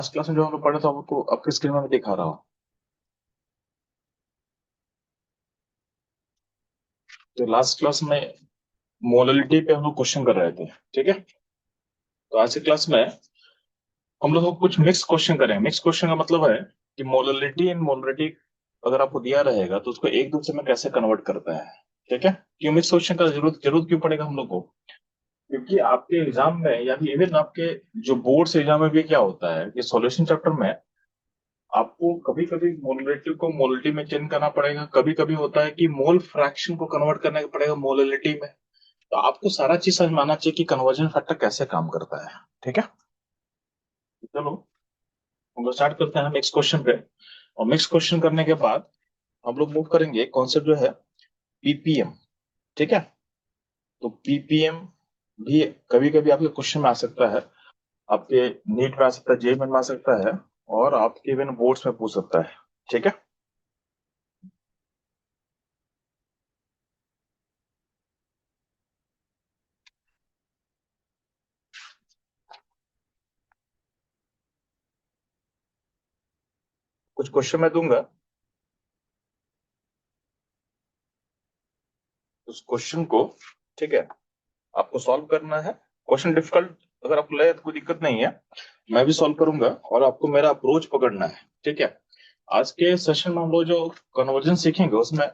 Last class में जो हम लोग पढ़ा था आपको आपकी स्क्रीन में मैं दिखा रहा हूँ। तो लास्ट क्लास में मोललिटी पे हम लोग क्वेश्चन कर रहे थे। ठीक है। तो आज की क्लास में हम लोग कुछ मिक्स क्वेश्चन करें। मिक्स क्वेश्चन का मतलब है कि मोललिटी एंड मोलरिटी अगर आपको दिया रहेगा तो उसको एक दूसरे में कैसे कन्वर्ट करता है। ठीक है। क्यों मिक्स क्वेश्चन का जरूरत जरूरत क्यों पड़ेगा हम लोग को? क्योंकि आपके एग्जाम में या फिर इवन आपके जो बोर्ड्स एग्जाम में भी क्या होता है कि सॉल्यूशन चैप्टर में आपको कभी कभी मोलरिटी को मोलरिटी में चेंज करना पड़ेगा, कभी कभी होता है कि मोल फ्रैक्शन को कन्वर्ट करना पड़ेगा मोलरिटी में। तो आपको सारा चीज समझ में आना चाहिए कि कन्वर्जन फैक्टर कैसे काम करता है। ठीक है। चलो हम लोग स्टार्ट करते हैं मिक्स क्वेश्चन पे। और मिक्स क्वेश्चन करने के बाद हम लोग मूव करेंगे कॉन्सेप्ट जो है पीपीएम। ठीक है। तो पीपीएम भी कभी कभी आपके क्वेश्चन में आ सकता है, आपके नीट में आ सकता है, जेई में आ सकता है, और आपके इवन बोर्ड्स में पूछ सकता है। ठीक है। कुछ क्वेश्चन मैं दूंगा, उस क्वेश्चन को, ठीक है, आपको सॉल्व करना है। क्वेश्चन डिफिकल्ट अगर आपको लगे तो कोई दिक्कत नहीं है, मैं भी सॉल्व करूंगा और आपको मेरा अप्रोच पकड़ना है। ठीक है। आज के सेशन में हम लोग जो कन्वर्जन सीखेंगे उसमें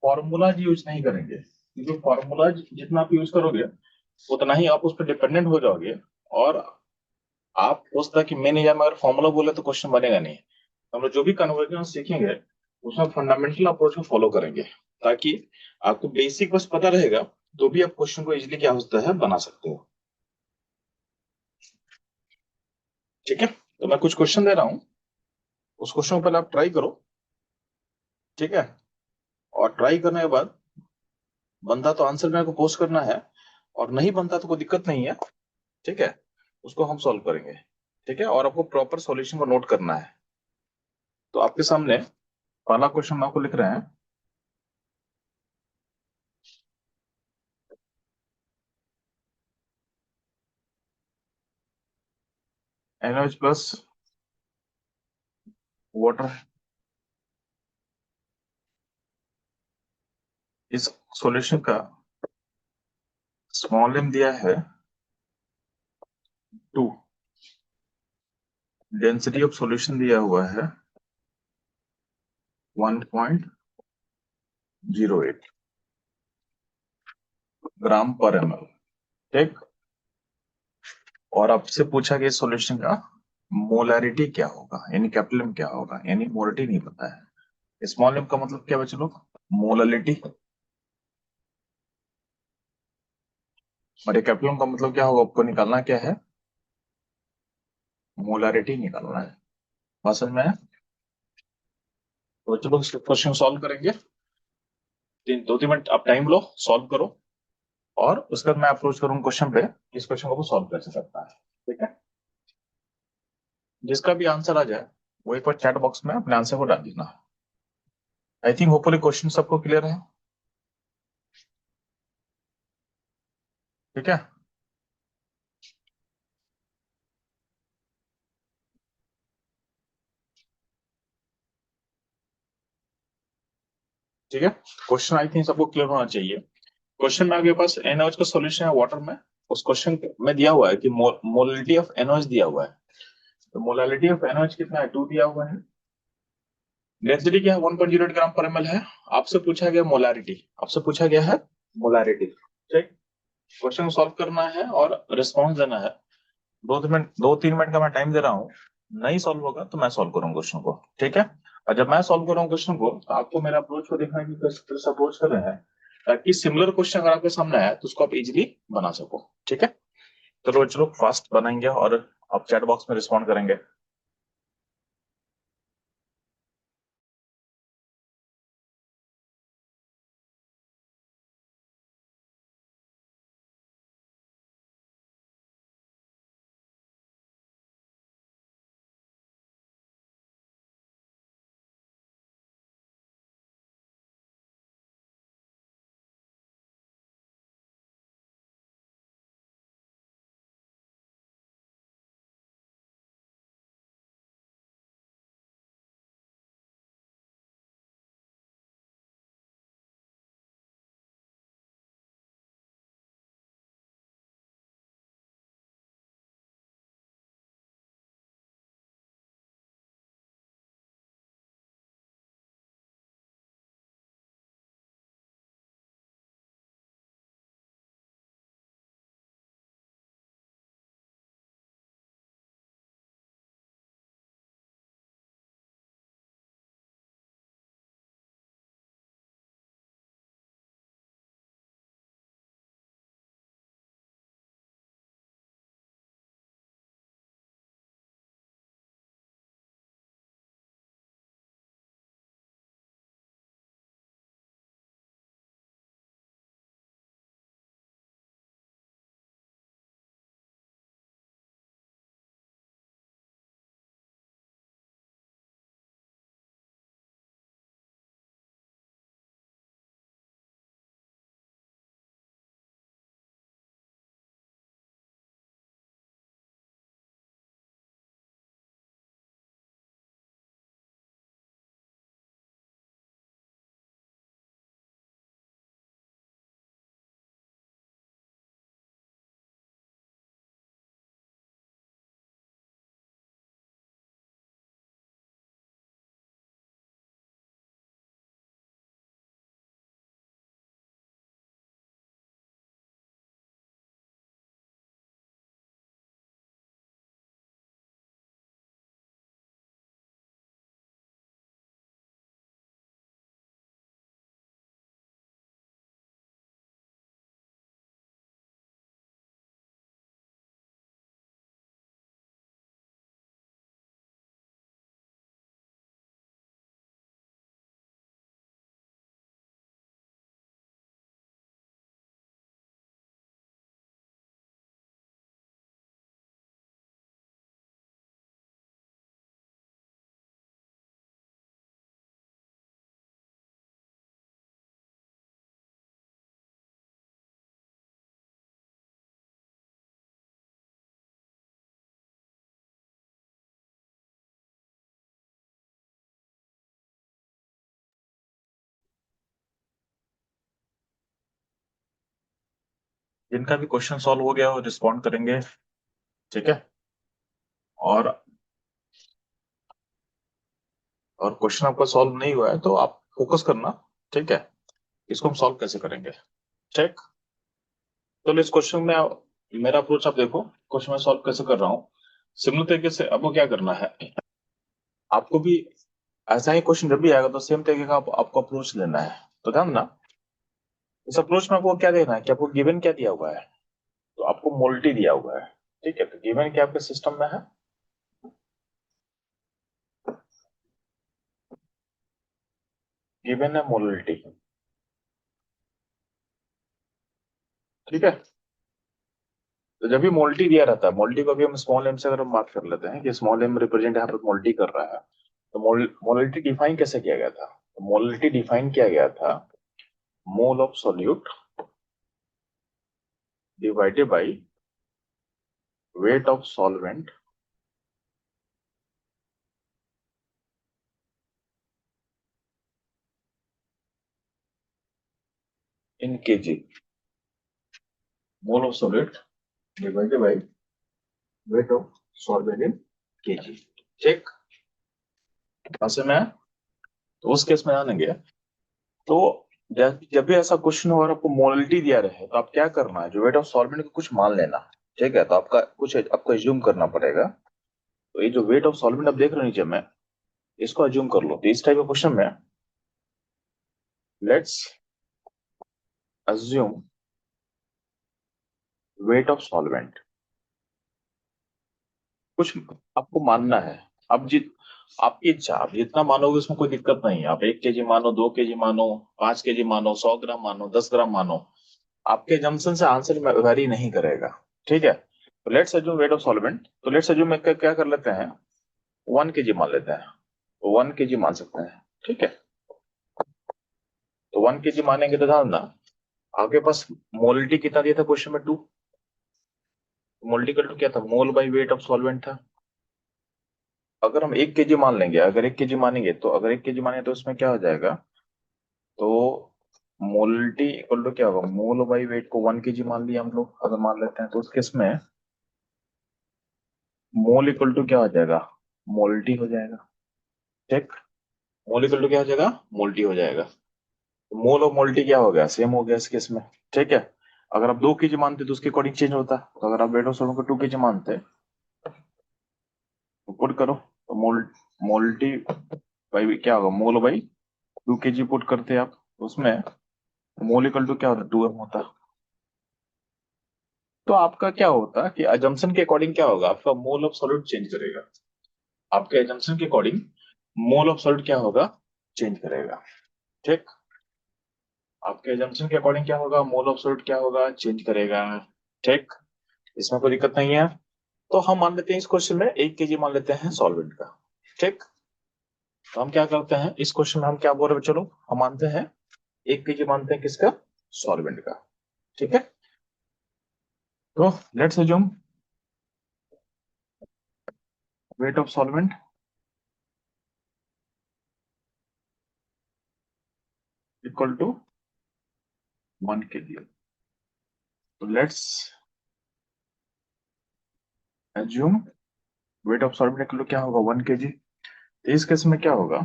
फॉर्मूलाज यूज नहीं करेंगे, क्योंकि फॉर्मूलाज जितना आप यूज करोगे उतना ही आप उस पर डिपेंडेंट हो जाओगे। और आप हो सकता है कि मेन एग्जाम में अगर फॉर्मूला बोले तो क्वेश्चन बनेगा नहीं। हम लोग जो भी कन्वर्जन सीखेंगे उसमें फंडामेंटल अप्रोच को फॉलो करेंगे, ताकि आपको बेसिक बस पता रहेगा तो भी आप क्वेश्चन को इजीली क्या होता है बना सकते हो। ठीक है। तो मैं कुछ क्वेश्चन दे रहा हूँ, उस क्वेश्चन को पहले आप ट्राई करो। ठीक है। और ट्राई करने के बाद बनता तो आंसर मेरे को पोस्ट करना है, और नहीं बनता तो कोई दिक्कत नहीं है। ठीक है। उसको हम सॉल्व करेंगे। ठीक है। और आपको प्रॉपर सॉल्यूशन को नोट करना है। तो आपके सामने पहला क्वेश्चन आपको लिख रहे हैं। NaOH प्लस वाटर, इस सॉल्यूशन का स्मॉल m दिया है 2, डेंसिटी ऑफ सॉल्यूशन दिया हुआ है 1.08 ग्राम पर ml। ठीक। और आपसे पूछा कि इस सॉल्यूशन का मोलैरिटी क्या होगा, यानी कैपिटल M क्या होगा, यानी मोलरिटी नहीं पता है। स्मॉल m का मतलब क्या बच्चे लोग? मोलरिटी। और ये कैपिटल M का मतलब क्या होगा आपको निकालना क्या है? मोलरिटी निकालना है। बात समझ में आया? तो चलो इस क्वेश्चन सॉल्व करेंगे। 2-3 मिनट आप टाइम लो, सॉल्व करो, और उसके बाद मैं अप्रोच करूँ क्वेश्चन पे, इस क्वेश्चन को सॉल्व कैसे सकता है। ठीक है। जिसका भी आंसर आ जाए वो एक बार चैट बॉक्स में अपने आंसर को डाल देना। आई थिंक होपफुली क्वेश्चन सबको क्लियर है। ठीक है। ठीक है। क्वेश्चन आई थिंक सबको क्लियर होना चाहिए। क्वेश्चन में आपके पास NaOH का सॉल्यूशन है वाटर में। उस क्वेश्चन में दिया हुआ है कि मोलरिटी ऑफ NaOH दिया हुआ है। तो मोलरिटी ऑफ NaOH कितना है? 2 दिया हुआ है। डेंसिटी क्या है? 1.08 ग्राम पर ml है। आपसे पूछा गया मोलैरिटी, आपसे पूछा गया है मोलैरिटी। ठीक। क्वेश्चन को सॉल्व करना है और रिस्पॉन्स देना है। 2-3 मिनट का मैं टाइम दे रहा हूँ। नहीं सॉल्व होगा तो मैं सॉल्व करूंगा क्वेश्चन को। ठीक है। और जब मैं सॉल्व कर रहा हूँ क्वेश्चन को तो आपको मेरा अप्रोच को देखना है कि किस तरह से अप्रोच कर रहे हैं, ताकि सिमिलर क्वेश्चन अगर आपके सामने आए तो उसको आप इजीली बना सको। ठीक है। चलो चलो फास्ट बनाएंगे और आप चैट बॉक्स में रिस्पॉन्ड करेंगे। जिनका भी क्वेश्चन सॉल्व हो गया वो रिस्पॉन्ड करेंगे, ठीक है। और क्वेश्चन आपका सॉल्व नहीं हुआ है तो आप फोकस करना, ठीक है, इसको हम सॉल्व कैसे करेंगे, ठीक। तो इस क्वेश्चन में मेरा अप्रोच आप देखो, क्वेश्चन में सॉल्व कैसे कर रहा हूँ। सिमिलर तरीके से आपको क्या करना है, आपको भी ऐसा ही क्वेश्चन जब भी आएगा तो सेम तरीके का आपको अप्रोच लेना है। तो ध्यान ना, इस अप्रोच में आपको क्या देना है कि आपको गिवन क्या दिया हुआ है, तो आपको मोल्टी दिया हुआ है, ठीक है। तो गिवन क्या आपके सिस्टम में है, गिवन है मोलरिटी, ठीक है। तो जब भी मोल्टी दिया रहता है, मोल्टी को भी हम स्मॉल एम से अगर हम बात कर लेते हैं कि स्मॉल एम रिप्रेजेंट यहाँ पर मोल्टी कर रहा है, तो मोलरिटी डिफाइन कैसे किया गया था, मोलरिटी डिफाइन किया गया था मोल of solute divided by weight of solvent in KG, mole of solute divided by weight of solvent in KG, ठीक। ऐसे में तो उस केस में जानेंगे, तो जब भी ऐसा क्वेश्चन हो और आपको मोलरिटी दिया रहे तो आप क्या करना है, जो वेट ऑफ सॉल्वेंट को कुछ मान लेना, ठीक है। तो आपको एज्यूम करना पड़ेगा। तो ये जो वेट ऑफ सॉल्वेंट आप देख रहे हो नीचे में, इसको एज्यूम कर लो। तो इस टाइप के क्वेश्चन में let's assume weight of solvent, कुछ आपको मानना है। अब आपकी इच्छा, आप जितना मानोगे उसमें कोई दिक्कत नहीं है। आप 1 केजी मानो, 2 केजी मानो, 5 केजी मानो, 100 ग्राम मानो, 10 ग्राम मानो, आपके जंक्शन से आंसर वेरी नहीं करेगा, ठीक है। तो let's assume weight of solvent, तो लेट्स अज्यूम में क्या कर लेते हैं, 1 केजी मान लेते हैं। तो 1 केजी मान सकते हैं, ठीक है। तो 1 केजी मानेंगे तो ध्यान ना, आपके पास मोलिटी कितना दिया था क्वेश्चन में, 2। मोलिटिकल टू क्या था, mole by weight of solvent था। अगर हम 1 केजी मान लेंगे, अगर 1 केजी मानेंगे, तो अगर 1 केजी माने तो उसमें क्या हो जाएगा, तो मोलिटी इक्वल टू क्या होगा, मोल बाई वेट को 1 केजी मान लिया हम लोग, अगर मान लेते हैं तो उस केस में मोल इक्वल टू क्या हो जाएगा, मोल्टी हो जाएगा, ठीक। मोल इक्वल टू क्या हो जाएगा, मोल्टी हो जाएगा। तो मोल और मोल्टी क्या हो गया, सेम हो गया इस केस में, ठीक है। अगर आप 2 केजी मानते तो उसके अकॉर्डिंग चेंज होता। तो अगर आप वेट ऑफ सॉल्वेंट को 2 केजी मानते तो पुट करो, तो मोल्टी बाई क्या होगा, मोल बाई 2 केजी पुट करते आप, तो उसमें मोल इक्वल टू क्या होता, 2m होता। तो आपका क्या होता कि अजम्पशन के अकॉर्डिंग क्या होगा, आपका मोल ऑफ सॉल्यूट चेंज करेगा। आपके एजम्पशन के अकॉर्डिंग मोल ऑफ सॉल्यूट क्या होगा, चेंज करेगा, ठीक। आपके एजम्पशन के अकॉर्डिंग क्या होगा, मोल ऑफ सॉल्यूट क्या होगा, चेंज करेगा, ठीक। इसमें कोई दिक्कत नहीं है। तो हम मान लेते हैं इस क्वेश्चन में 1 केजी मान लेते हैं सॉल्वेंट का, ठीक। तो हम क्या करते हैं इस क्वेश्चन में, हम क्या बोल रहे हैं, चलो हम मानते हैं 1 केजी मानते हैं किसका, सॉल्वेंट का, ठीक है। तो let's assume weight of solvent equal to 1 KG. तो let's assume weight of solvent equal to क्या होगा, 1 केजी। इस केस में क्या होगा,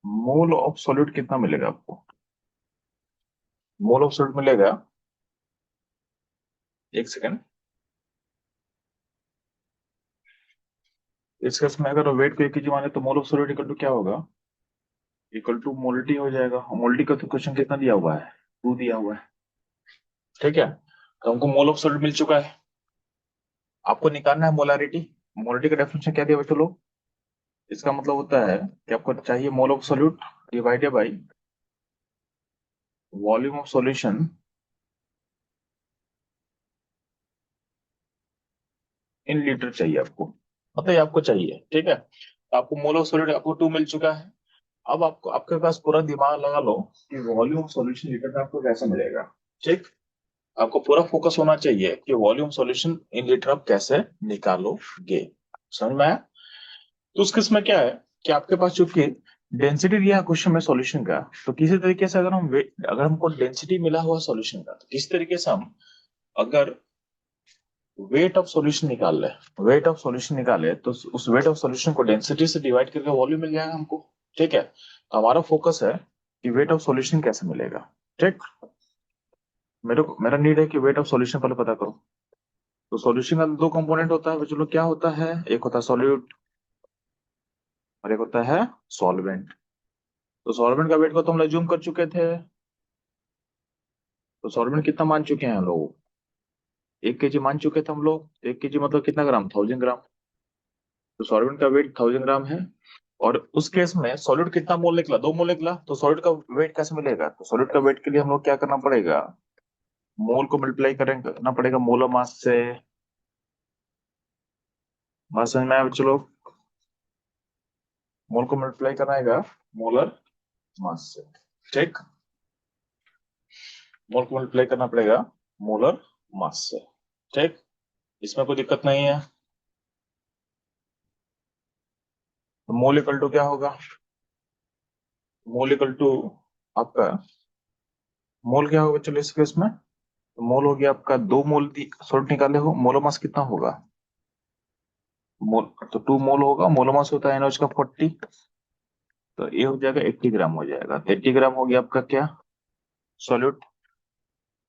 मोल ऑफ सॉल्यूट कितना मिलेगा आपको, मोल ऑफ सॉल्यूट मिलेगा, एक सेकेंड। इस केस में अगर वेट को 1 केजी माने तो mole of solute equal to क्या होगा, इक्वल टू मोलिटी हो जाएगा। मोलिटी का तो क्वेश्चन कितना दिया हुआ है, 2 दिया हुआ है, ठीक है। तो हमको मोल ऑफ सॉल्यूट मिल चुका है। आपको निकालना है मोलारिटी। मोलारिटी का डेफिनेशन क्या दिया बच्चों लोग, इसका मतलब होता है कि आपको चाहिए मोल of solute divided by volume of solution in litre चाहिए आपको, मतलब ये आपको चाहिए, ठीक है। तो आपको मोल ऑफ सॉल्यूट आपको 2 मिल चुका है। अब आपको, आपके पास पूरा दिमाग लगा लो कि वॉल्यूम ऑफ सॉल्यूशन लीटर में आपको कैसे मिलेगा, ठीक। आपको पूरा फोकस होना चाहिए कि वॉल्यूम सॉल्यूशन इन लीटर आप कैसे निकालोगे, समझ में आया। तो उस केस में क्या है कि आपके पास चूंकि डेंसिटी दिया है क्वेश्चन में सॉल्यूशन का, तो किसी तरीके से अगर हमको डेंसिटी मिला हुआ सॉल्यूशन का, तो किस तरीके से हम अगर वेट ऑफ सॉल्यूशन निकाल ले, वेट ऑफ सॉल्यूशन निकाले तो उस वेट ऑफ सॉल्यूशन को डेंसिटी से डिवाइड करके वॉल्यूम मिल जाएगा हमको। ठीक है, तो हमारा फोकस है कि वेट ऑफ सॉल्यूशन कैसे मिलेगा। ठीक, मेरा नीड है कि वेट ऑफ सॉल्यूशन पहले पता करो। तो सॉल्यूशन का दो कंपोनेंट होता है बच्चों लोग, क्या होता है, एक होता है सॉल्यूट और एक होता है सॉल्वेंट। तो सॉल्वेंट का वेट को तो हम लोग ज्यूम कर चुके थे, तो सॉल्वेंट कितना मान चुके हैं हम लोग, 1 kg मान चुके थे हम लोग। 1 kg मतलब कितना ग्राम, 1000 ग्राम। तो सॉल्वेंट का वेट 1000 ग्राम है। और उस केस में सॉलिड कितना मोल निकला, 2 मोल निकला। तो सॉलिड का वेट कैसे मिलेगा, तो सॉलिड का वेट के लिए हम लोग क्या करना पड़ेगा, मोल को मल्टीप्लाई करेंगे, करना पड़ेगा मोलर मास से। बात समझ में आया बच्चों लोग, मोल को मल्टीप्लाई करना है मोलर मास से। ठीक, मोल को मल्टीप्लाई करना पड़ेगा मोलर मास से। ठीक, इसमें कोई दिक्कत नहीं है। तो मोल इक्वल टू क्या होगा, मोल इक्वल टू आपका, मोल क्या होगा चलो इस केस में, तो मोल हो गया आपका 2 मोल सॉल्ट निकाले हो, मोलर मास कितना होगा, मोल तो 2 मोल होगा, मोलर मास होता है एनओएच का 40। तो ये हो जाएगा 80 ग्राम हो जाएगा। तो 80 ग्राम हो गया आपका क्या, सॉल्यूट।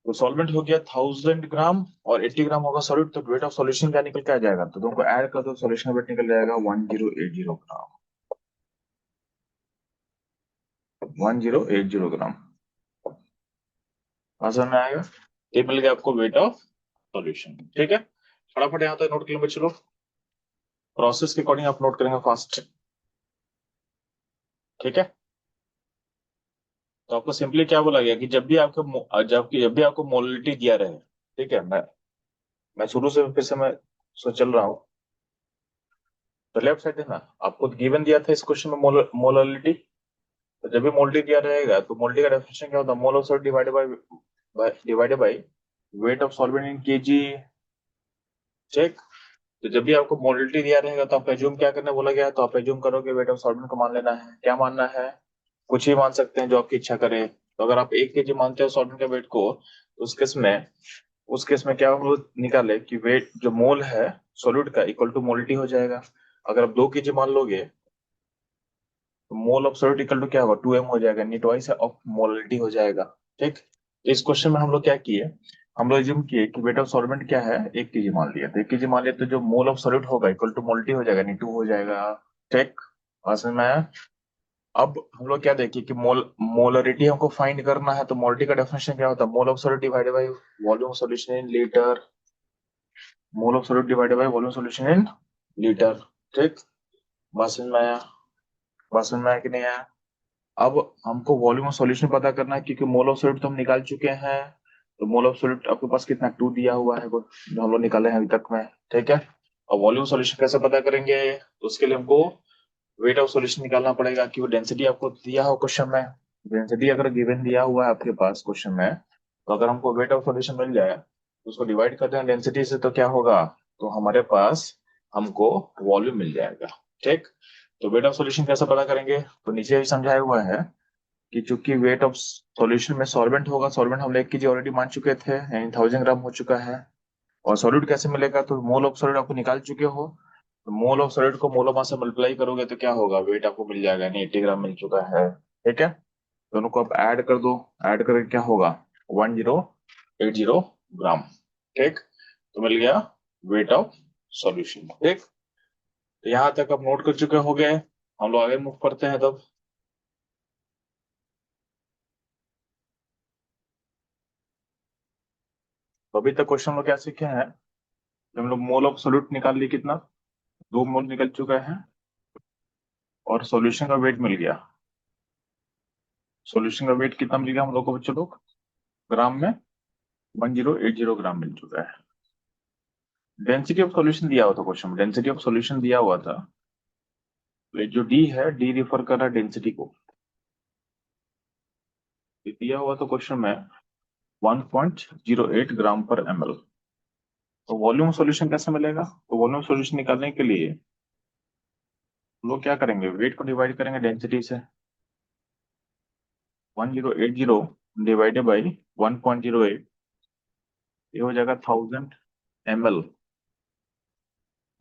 तो सॉल्वेंट हो गया 1000 ग्राम और 80 ग्राम होगा सॉल्यूट। तो वेट ऑफ सॉल्यूशन क्या निकल के आ जाएगा, तो तुमको ऐड कर दो, सॉल्यूशन वेट निकल जाएगा 1080 ग्राम, 1080 ग्राम। आसान में आएगा, ये मिल गया आपको वेट ऑफ सॉल्यूशन। ठीक है, फटाफट यहाँ तक नोट कर लो बच्चों लोग, प्रोसेस के अकॉर्डिंग आप नोट करेंगे फास्ट। ठीक है, तो आपको सिंपली क्या बोला गया कि जब भी आपको मोलरिटी दिया रहे, ठीक है, मैं शुरू से फिर से मैं चल रहा हूँ। तो लेफ्ट साइड है ना, आपको गिवन दिया था इस क्वेश्चन में मोलरिटी। तो जब भी मोलरिटी दिया रहेगा तो मोलरिटी का डेफिनेशन क्या होता है, mole of salt divided by weight of solvent in KG. Check, तो जब भी आपको मोलरिटी दिया रहेगा तो आप एज्यूम क्या करने बोला गया है, तो आप एज्यूम करोगे वेट ऑफ सॉल्वेंट को मान लेना है। क्या मानना है, कुछ ही मान सकते हैं जो आपकी इच्छा करे। तो अगर आप 1 kg मानते हो सॉल्वेंट के वेट को, तो उस केस में क्या हम लोग निकाले कि वेट जो मोल है सॉल्यूट का इक्वल टू मोलिटी हो जाएगा। अगर आप 2 kg मान लोगे तो mole of solute equal to क्या होगा, 2m हो जाएगा, यानी ट्वाइस ऑफ मोलिटी हो जाएगा। ठीक, तो इस क्वेश्चन में हम लोग क्या किए, हम लोग एज्यूम किए कि वेट ऑफ सॉल्वेंट क्या है, 1 kg मान लिया। तो 1 kg मान लिया तो जो मोल ऑफ सॉल्यूट होगा इक्वल टू मोलिटी हो जाएगा, यानी 2 हो जाएगा। ठीक, समझ में आया। अब हम लोग क्या देखिए कि मोलरिटी हमको फाइंड करना है, तो मोलरिटी का डेफिनेशन क्या होता है, mole of solute divided by volume of solution in litre, mole of solute divided by volume solution in litre. ठीक, बात समझ में आया, बात समझ में आया कि नहीं आया। अब हमको वॉल्यूम ऑफ सॉल्यूशन पता करना है, क्योंकि मोल ऑफ सॉल्यूट तो हम निकाल चुके हैं। तो मोल ऑफ सॉल्यूट आपके पास कितना, 2 दिया हुआ है वो, जो हम लोग निकाले हैं अभी तक में। ठीक है, और वॉल्यूम सॉल्यूशन कैसे पता करेंगे, तो उसके लिए हमको वेट ऑफ सॉल्यूशन निकालना पड़ेगा, कि वो डेंसिटी आपको दिया हो क्वेश्चन में। डेंसिटी अगर गिवन दिया हुआ है आपके पास क्वेश्चन में, तो अगर हमको वेट ऑफ सॉल्यूशन मिल जाए तो उसको डिवाइड करते हैं डेंसिटी से, तो क्या होगा, तो हमारे पास हमको वॉल्यूम मिल जाएगा। ठीक, तो वेट ऑफ सॉल्यूशन कैसे पता करेंगे, तो नीचे भी समझाया हुआ है कि चूंकि वेट ऑफ सॉल्यूशन में सॉल्वेंट होगा, सॉल्वेंट हम 1 kg ऑलरेडी मान चुके थे, यानी 1000 ग्राम हो चुका है। और सॉल्यूट कैसे मिलेगा, तो मोल ऑफ सॉल्यूट आपको निकाल चुके हो, तो मोल ऑफ सॉल्यूट को मोल ऑफ मास से मल्टीप्लाई करोगे तो क्या होगा, वेट आपको मिल जाएगा, यानी 80 ग्राम मिल चुका है। ठीक है, दोनों को आप ऐड कर दो, ऐड करके क्या होगा, 1080 ग्राम। ठीक, तो मिल गया वेट ऑफ सॉल्यूशन। ठीक, तो यहाँ तक आप नोट कर चुके हो गए, हम लोग आगे मूव करते हैं तब। तो अभी तक क्वेश्चन लोग क्या सीखे हैं, हम लोग मोल ऑफ सॉल्यूट निकाल लिए, कितना, 2 मोल निकल चुका है, और सॉल्यूशन का वेट मिल गया। सॉल्यूशन का वेट कितना मिल गया हम लोग को बच्चों लोग, ग्राम में 1080 ग्राम मिल चुका है। डेंसिटी ऑफ सॉल्यूशन दिया हुआ था क्वेश्चन में, डेंसिटी ऑफ सॉल्यूशन दिया हुआ था, तो ये जो डी है, डी रिफर कर रहा है डेंसिटी को। ये दिया हुआ था क्वेश्चन में 1.08 ग्राम पर ml। तो वॉल्यूम सॉल्यूशन कैसे मिलेगा, तो वॉल्यूम सॉल्यूशन निकालने के लिए हम लोग क्या करेंगे, वेट को डिवाइड करेंगे डेंसिटी से। 1080 डिवाइडेड बाई 1.08, ये हो जाएगा 1000 ml,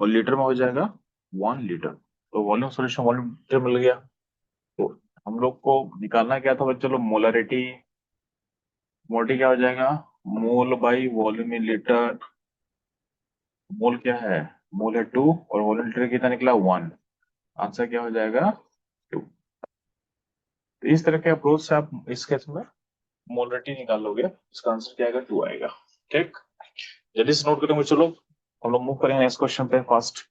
और लीटर में हो जाएगा 1 लीटर। तो वॉल्यूम सॉल्यूशन वॉल्यूम लीटर मिल गया। तो हम लोग को निकालना क्या था, चलो मोलरिटी। मोलरिटी क्या हो जाएगा, मोल बाई वॉल्यूम इन लीटर। मोल क्या है, मोल है 2, और वॉल्यूम लीटर कितना निकला 1। आंसर क्या हो जाएगा 2। तो इस तरह के अप्रोच से आप इस केस में मोलरिटी निकाल लोगे, इसका आंसर क्या आएगा 2 आएगा। ठीक, जल्दी से नोट करेंगे। चलो हम लोग मूव करेंगे नेक्स्ट क्वेश्चन पे फास्ट।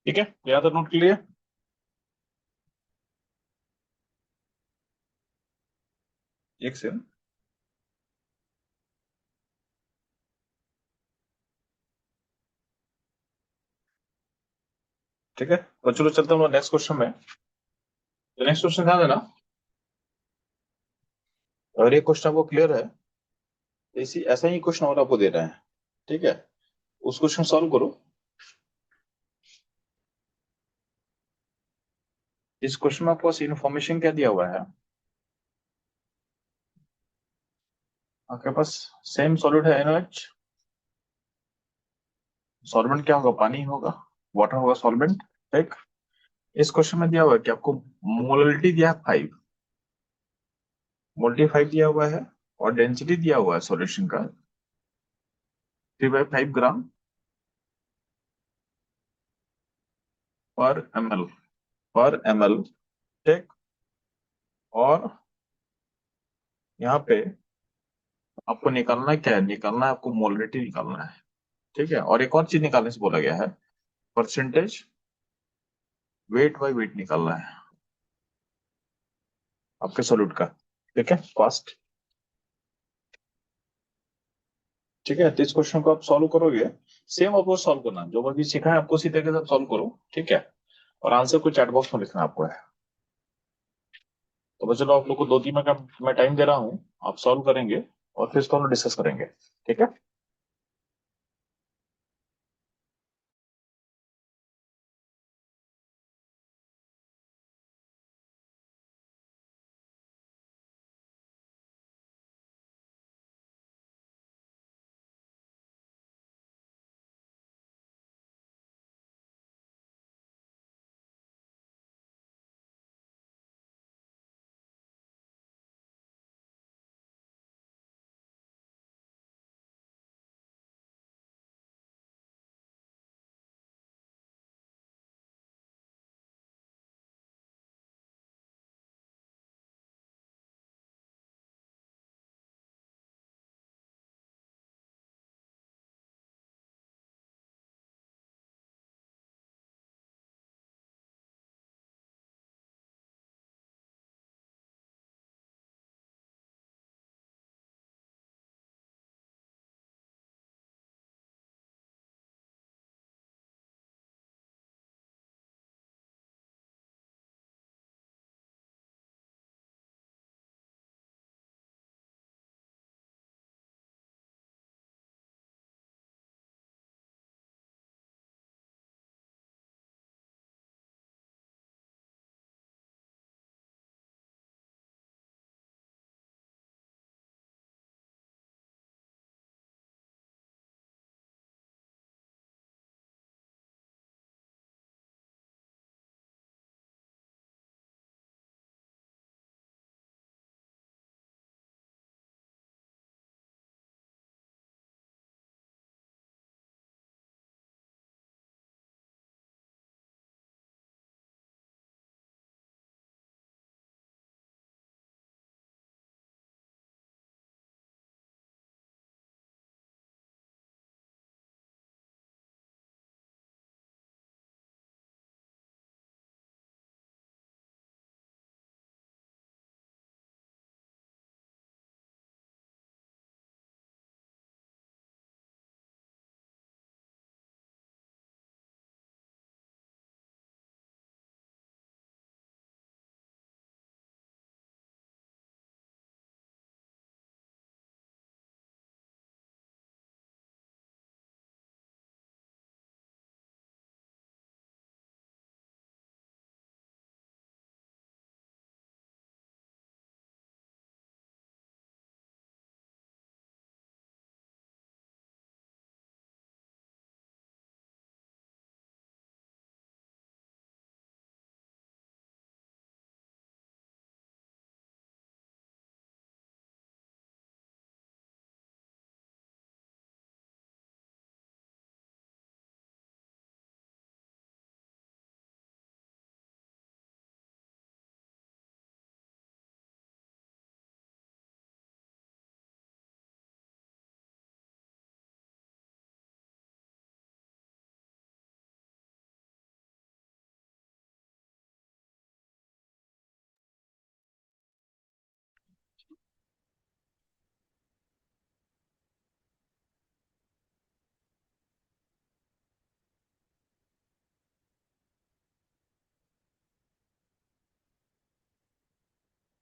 ठीक है, याद है, नोट के लिए। एक से ठीक है, तो चलो चलते हैं नेक्स्ट क्वेश्चन में। नेक्स्ट क्वेश्चन ध्यान देना, अगर ये क्वेश्चन आपको क्लियर है, इसी ऐसा ही क्वेश्चन और आपको दे रहे हैं, ठीक है, उस क्वेश्चन सॉल्व करो। इस क्वेश्चन में आपको बस इन्फॉर्मेशन क्या दिया हुआ है, आपके पास सेम सॉलिड है NaOH। सॉल्वेंट क्या होगा, पानी होगा, वाटर होगा सॉल्वेंट। ठीक, इस क्वेश्चन में दिया हुआ है कि आपको मोलरिटी दिया है 5, मोलरिटी 5 दिया हुआ है, और डेंसिटी दिया हुआ है सॉल्यूशन का 3/5 ग्राम पर ml। ठीक, और यहाँ पे आपको निकालना क्या है, निकालना है आपको मोलरिटी निकालना है। ठीक है, और एक और चीज निकालने से बोला गया है, परसेंटेज वेट बाय वेट निकालना है आपके सॉल्यूट का। ठीक है, फास्ट। ठीक है, तो इस क्वेश्चन को आप सॉल्व करोगे, सेम अप्रोच सॉल्व करना, जो अभी सीखा है आपको उसी तरीके से सॉल्व करो। ठीक है, और आंसर को चैट बॉक्स में लिखना आपको है। तो बस चलो, आप लोग को 2-3 मिनट का मैं टाइम दे रहा हूँ, आप सॉल्व करेंगे और फिर इसको हम डिस्कस करेंगे। ठीक है।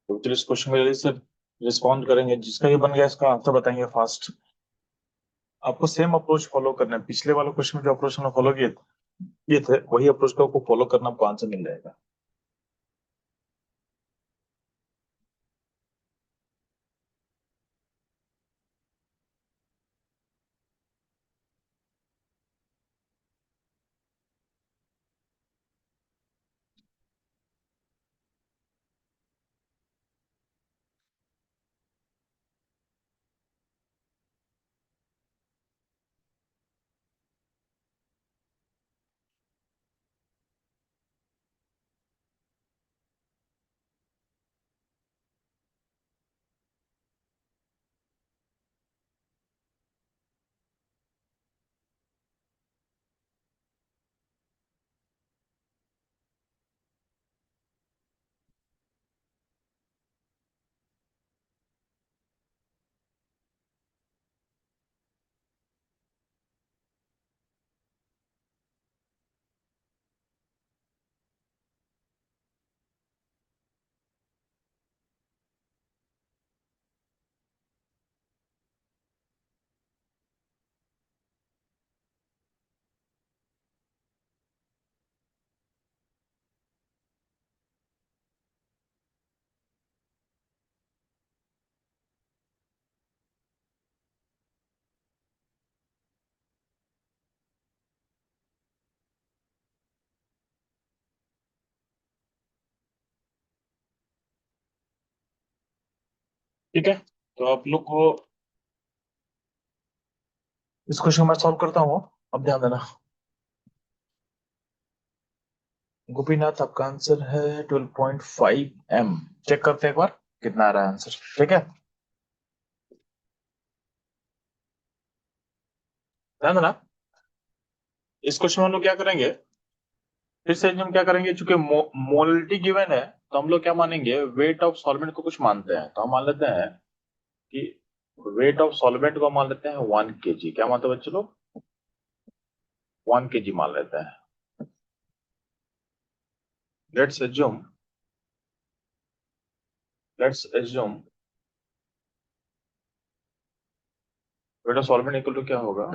तो चलिए इस क्वेश्चन में जल्दी से रिस्पॉन्ड करेंगे, जिसका ये बन गया इसका आंसर बताएंगे फास्ट। आपको सेम अप्रोच फॉलो करना है, पिछले वाले क्वेश्चन में जो अप्रोच हमने फॉलो किए थे वही अप्रोच को आपको फॉलो करना, आपको आंसर मिल जाएगा। ठीक है, तो आप लोग को इस क्वेश्चन में सॉल्व करता हूँ, अब ध्यान देना। गोपीनाथ, आपका आंसर है 12.5 m। चेक करते हैं एक बार कितना आ रहा है आंसर। ठीक है, ध्यान देना। इस क्वेश्चन में हम लोग क्या करेंगे, फिर से हम क्या करेंगे, चूंकि मोलरिटी गिवन है तो हम लोग क्या मानेंगे, वेट ऑफ सॉल्वेंट को कुछ मानते हैं, तो हम मान लेते हैं कि वेट ऑफ सॉल्वेंट को मान लेते हैं 1 kg। क्या मानते हैं बच्चे लोग, 1 kg मान लेते हैं। Let's assume let's assume weight of solvent equal to क्या होगा,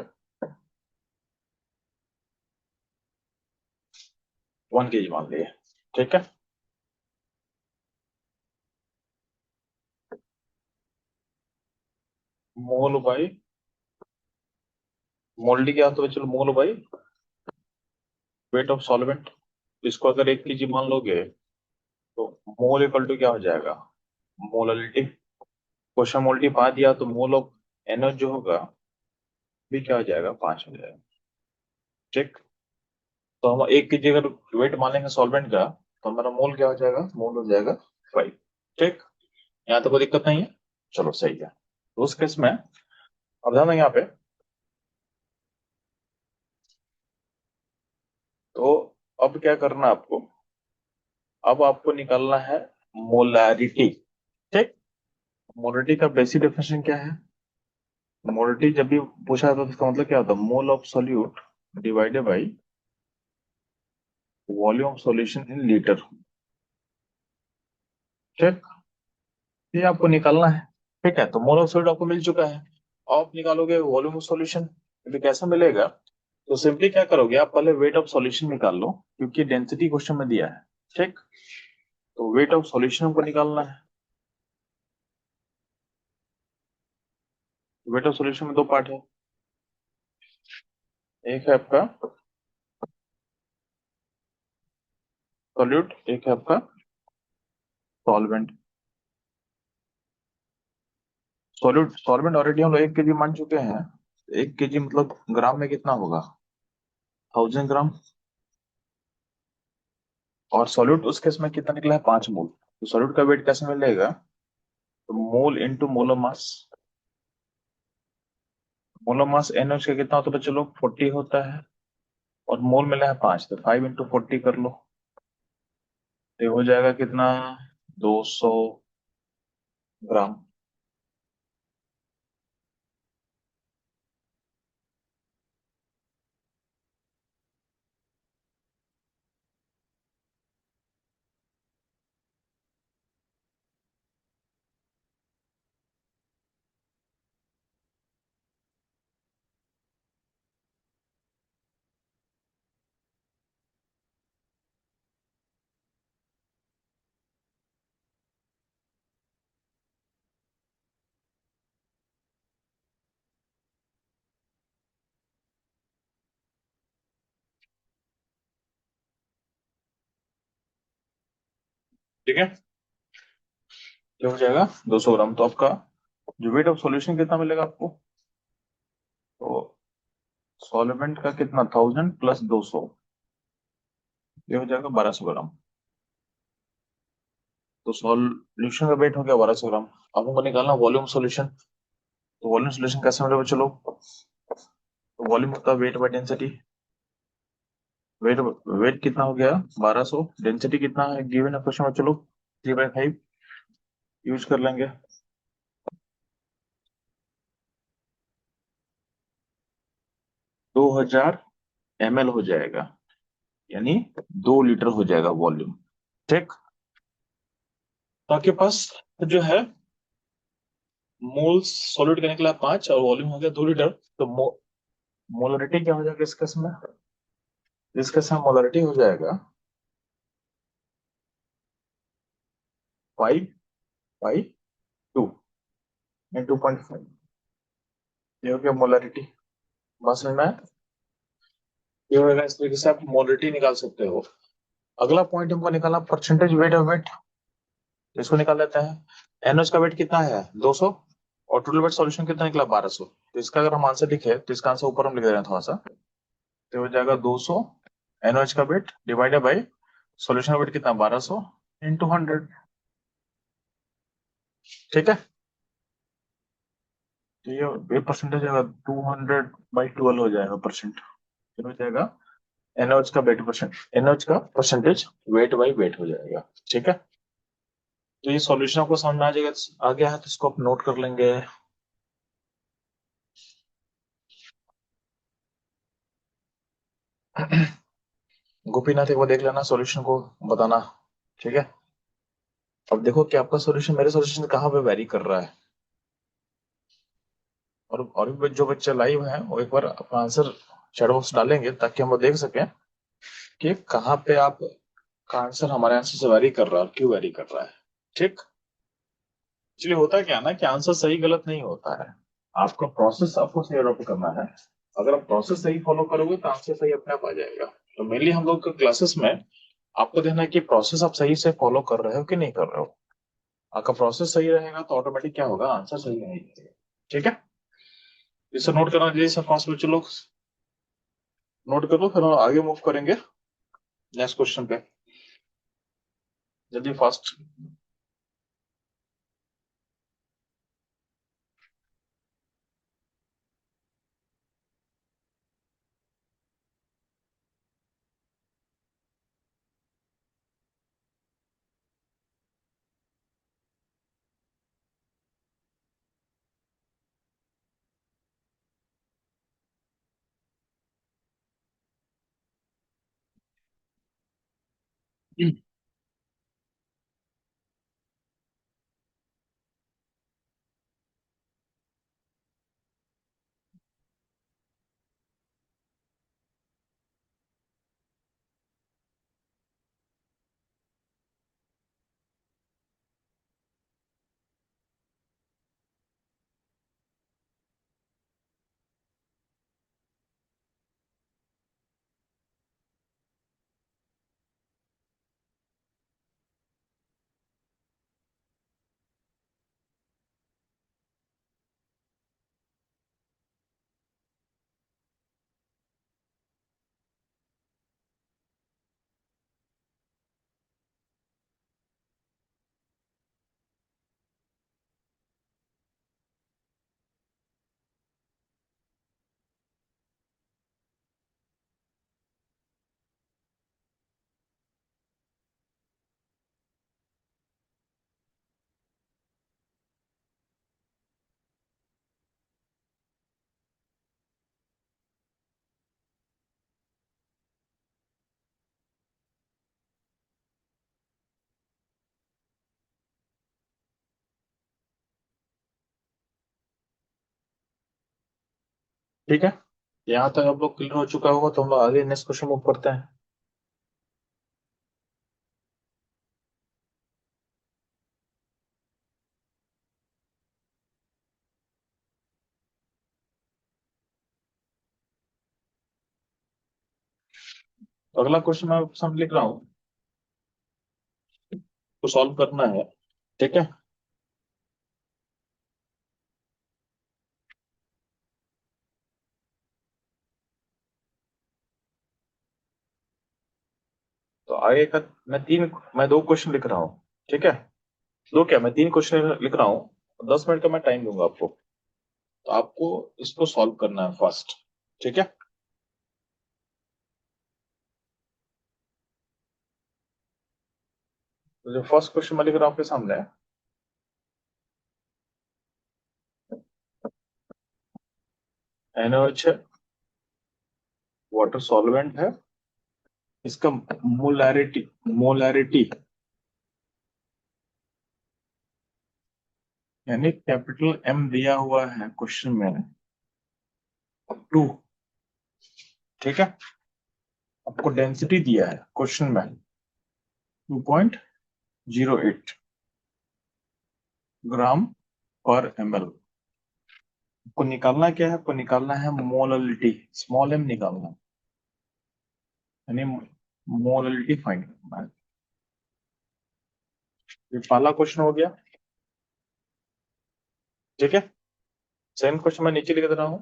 1 kg मान लिए। ठीक है, मोल बाई मोल्डी क्या होता है बच्चे लोग, मोल बाई वेट ऑफ सॉल्वेंट। इसको अगर 1 kg मान लोगे तो मोल इक्वल टू क्या हो जाएगा, मोलरिटी। क्वेश्चन मोलरिटी 5 दिया तो मोल ऑफ NH जो होगा भी क्या हो जाएगा, 5 हो जाएगा। ठीक, तो हम 1 kg अगर वेट मान लेंगे सॉल्वेंट का तो हमारा मोल क्या हो जाएगा, मोल हो जाएगा 5। ठीक, यहाँ तो कोई दिक्कत नहीं है, चलो सही है। तो उस केस में अब ध्यान देंगे यहाँ पे, तो अब क्या करना है आपको, अब आपको निकालना है मोलैरिटी। ठीक, मोलरिटी का बेसिक डेफिनेशन क्या है, मोलरिटी जब भी पूछा जाता है तो इसका मतलब क्या होता है, mole of solute divided by volume of solution in litre. ठीक, ये आपको निकालना है। ठीक है, तो मोल ऑफ सॉल्यूट आपको मिल चुका है, आप निकालोगे वॉल्यूम ऑफ सॉल्यूशन। तो कैसा मिलेगा, तो सिंपली क्या करोगे, आप पहले वेट ऑफ सॉल्यूशन निकाल लो, क्योंकि डेंसिटी क्वेश्चन में दिया है। ठीक, तो वेट ऑफ सॉल्यूशन हमको निकालना है। वेट ऑफ सॉल्यूशन में दो पार्ट है, एक है आपका सॉल्यूट, एक है आपका सॉल्वेंट। सॉल्वेंट ऑलरेडी हम लोग 1 kg मान चुके हैं। 1 kg मतलब ग्राम में कितना होगा, 1000 ग्राम। और सॉल्यूट उस केस में कितना निकला है, 5 मोल। तो सॉल्यूट का वेट कैसे मिलेगा, तो mole into molar mass. Molar mass NH का कितना होता है बच्चे लोग, 40 होता है, और मोल मिला है 5, तो 5 × 40 कर लो। तो ये हो जाएगा कितना, 200 ग्राम। ठीक है, क्या हो जाएगा 200 ग्राम। तो आपका जो वेट ऑफ सॉल्यूशन कितना मिलेगा आपको, तो सॉल्वेंट का कितना 1000 प्लस 200, ये हो जाएगा 1200 ग्राम। तो सॉल्यूशन का वेट हो गया 1200 ग्राम। अब हमको निकालना वॉल्यूम सॉल्यूशन। तो वॉल्यूम सॉल्यूशन कैसे मिलेगा चलो, तो वॉल्यूम होता है weight by density. Weight weight कितना हो गया 1200, डेंसिटी कितना है गिवन है क्वेश्चन में, चलो 3/5 यूज कर लेंगे। 2000 ml हो जाएगा, यानी 2 लीटर हो जाएगा वॉल्यूम। ठीक, तो आपके पास जो है मोल्स सॉलिड का निकला 5 और वॉल्यूम हो गया 2 लीटर। तो मोलरिटी क्या हो जाएगा इस केस में, इस केस में मोलरिटी हो जाएगा 5/2 ये हो गया मोलरिटी। बस में ये होगा, इस तरीके से आप मोलरिटी निकाल सकते हो। अगला पॉइंट हमको निकालना परसेंटेज वेट ऑफ वेट, इसको निकाल लेते हैं। NH का वेट कितना है 200, और टोटल वेट सॉल्यूशन कितना निकला 1200। तो इसका अगर हम आंसर लिखे तो इसका आंसर ऊपर हम लिख दे रहे हैं थोड़ा सा, तो हो जाएगा 200 NH का weight divided by solution weight कितना 1200 इंटू 100। ठीक है, तो ये परसेंटेज आएगा 200/12 हो जाएगा परसेंट, फिर हो जाएगा NH का वेट परसेंट, NH का परसेंटेज वेट बाई वेट हो जाएगा। ठीक है, तो ये सॉल्यूशन आपको समझ में आ जाएगा, आ गया है तो इसको आप नोट कर लेंगे। गोपीनाथ एक बार देख लेना सॉल्यूशन को, बताना। ठीक है, अब देखो कि आपका सॉल्यूशन मेरे सॉल्यूशन से कहाँ पे वेरी कर रहा है, और भी जो बच्चे लाइव हैं वो एक बार अपना आंसर चैट बॉक्स डालेंगे ताकि हम लोग देख सकें कि कहाँ पे आप का आंसर हमारे आंसर से वेरी कर रहा है और क्यों वेरी कर रहा है। ठीक, एक्चुअली होता क्या है ना कि आंसर सही गलत नहीं होता है, आपका प्रोसेस आपको सही अडॉप्ट करना है। अगर आप प्रोसेस सही फॉलो करोगे तो आंसर सही अपने आप आ जाएगा। तो मेनली हम लोग के क्लासेस में आपको देखना है कि प्रोसेस आप सही से फॉलो कर रहे हो कि नहीं कर रहे हो। आपका प्रोसेस सही रहेगा तो ऑटोमेटिक क्या होगा, आंसर सही रहेगा। ठीक है, इसे नोट करना जैसे फास्ट बच्चे लोग नोट कर लो, फिर हम आगे मूव करेंगे नेक्स्ट क्वेश्चन पे, जल्दी फास्ट। ठीक है, यहाँ तक आप लोग क्लियर हो चुका होगा तो हम लोग आगे नेक्स्ट क्वेश्चन मूव करते हैं। तो अगला क्वेश्चन मैं सामने लिख रहा हूँ, को सॉल्व करना है, ठीक है। तो आगे का मैं दो क्वेश्चन लिख रहा हूँ, ठीक है। दो क्या, मैं तीन क्वेश्चन लिख रहा हूँ। 10 मिनट का मैं टाइम दूंगा आपको। तो आपको इसको सॉल्व करना है फर्स्ट, ठीक है। तो जो फर्स्ट क्वेश्चन मैं लिख रहा हूँ आपके सामने, NaOH है, वाटर सॉल्वेंट है। इसका मोलैरिटी मोलैरिटी यानी कैपिटल M दिया हुआ है क्वेश्चन में, 2, ठीक है। आपको डेंसिटी दिया है क्वेश्चन में 2.08 ग्राम पर ml। को निकालना क्या है, आपको निकालना है मोललिटी, स्मॉल m निकालना है, यानी मोललिटी फाइंड करना है। ये पहला क्वेश्चन हो गया, ठीक है। सेकंड क्वेश्चन मैं नीचे लिख दे रहा हूं,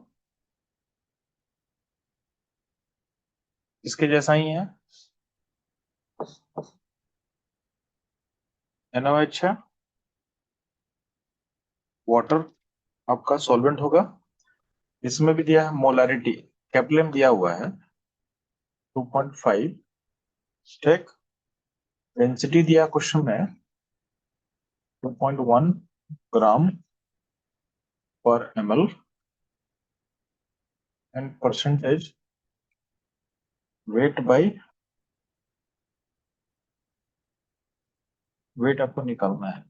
इसके जैसा ही है। NaOH है, वाटर आपका सॉल्वेंट होगा। इसमें भी दिया है मोलारिटी, कैपिटल M दिया हुआ है 2.5, ठीक। डेंसिटी दिया क्वेश्चन में 2.1 ग्राम पर ml, एंड परसेंटेज वेट आपको निकालना है।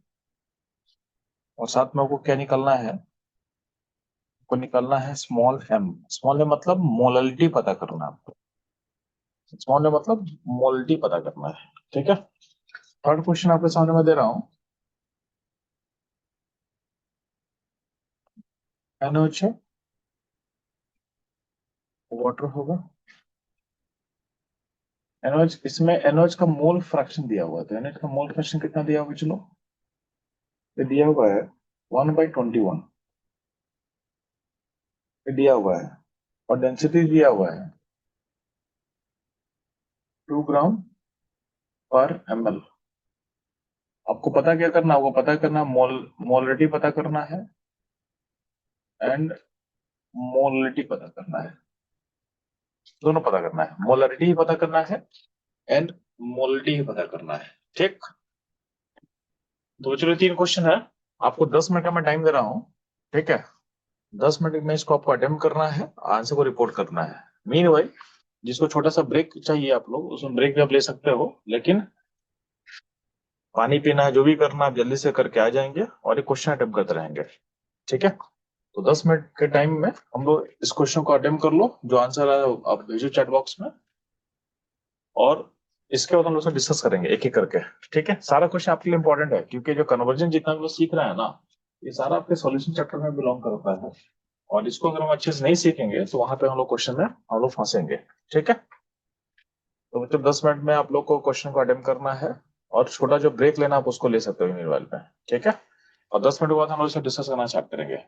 और साथ में आपको क्या निकालना है, आपको निकालना है स्मॉल m मतलब मोललिटी पता करना है आपको। स्मॉल m मतलब मोललिटी पता करना है, ठीक है। थर्ड क्वेश्चन आपके सामने मैं दे रहा हूँ। NaOH है, वाटर होगा। NaOH, इसमें NaOH का मोल फ्रैक्शन दिया हुआ है, तो NaOH का मोल फ्रैक्शन कितना दिया हुआ, चलो ये दिया हुआ है 1/21, ये दिया हुआ है। और डेंसिटी दिया हुआ है 2 ग्राम पर ml। आपको पता क्या करना होगा, पता करना मोलरिटी पता करना है, एंड मोलरिटी पता करना है। दोनों पता करना है, मोलरिटी ही पता करना है, एंड मोलरिटी ही पता करना है, ठीक। तो चलो तीन क्वेश्चन है, आपको 10 मिनट का मैं टाइम दे रहा हूँ, ठीक है। 10 मिनट में इसको आपको अटेम्प्ट करना है, आंसर को रिपोर्ट करना है। मीन भाई, जिसको छोटा सा ब्रेक चाहिए आप लोग, उसमें ब्रेक भी आप ले सकते हो, लेकिन पानी पीना है, जो भी करना है आप जल्दी से करके आ जाएंगे और ये क्वेश्चन अटेम्प्ट करते रहेंगे, ठीक है। तो 10 मिनट के टाइम में हम लोग इस क्वेश्चन को अटेम्प्ट कर लो, जो आंसर है आप भेजो चैट बॉक्स में। और इसके बाद हम लोग डिस्कस करेंगे एक एक करके, ठीक है। सारा क्वेश्चन आपके लिए इंपॉर्टेंट है, क्योंकि जो कन्वर्जन जितना हम लोग सीख रहे हैं ना, ये सारा आपके सॉल्यूशन चैप्टर में बिलोंग करता है। और इसको अगर हम अच्छे से नहीं सीखेंगे तो वहां पे हम लोग क्वेश्चन में हम लोग फंसेंगे, ठीक है। तो मतलब 10 मिनट में आप लोग को क्वेश्चन को अटेम्प्ट करना है, और छोटा जो ब्रेक लेना आप उसको ले सकते हो मीनवाइल में, ठीक है। और 10 मिनट के बाद हम लोग इसे डिस्कस करना स्टार्ट करेंगे।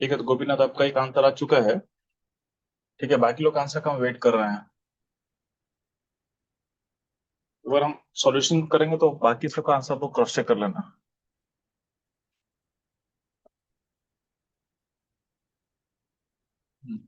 ठीक है, तो गोपीनाथ आपका एक आंसर आ चुका है। ठीक है, बाकी लोग आंसर का वेट कर रहे हैं। अगर हम सॉल्यूशन करेंगे तो बाकी सबका आंसर को क्रॉस चेक कर लेना। हम्म।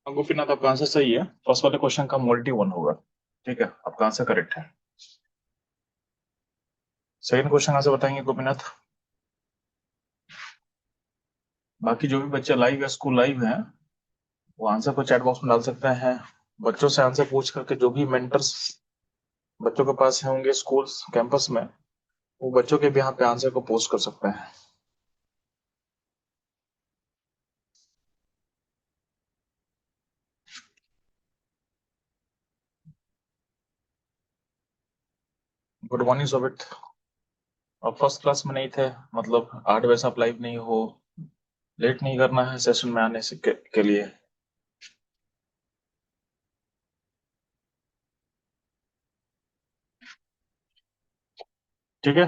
हाँ, गोपीनाथ आपका आंसर सही है। फर्स्ट वाले क्वेश्चन का मोल्टी वन होगा। ठीक है, आपका आंसर करेक्ट है। सेकंड क्वेश्चन आंसर बताएंगे गोपीनाथ। बाकी जो भी बच्चे लाइव या स्कूल लाइव हैं, वो आंसर को चैट बॉक्स में डाल सकते हैं। बच्चों से आंसर पूछ करके जो भी मेंटर्स बच्चों के पास होंगे स्कूल कैंपस में, वो बच्चों के भी यहाँ पे आंसर को पोस्ट कर सकते हैं। Good morning Sobhit. और फर्स्ट क्लास में नहीं थे, मतलब 8 बजे से आप लाइव नहीं हो। लेट नहीं करना है सेशन में आने से के लिए। ठीक है,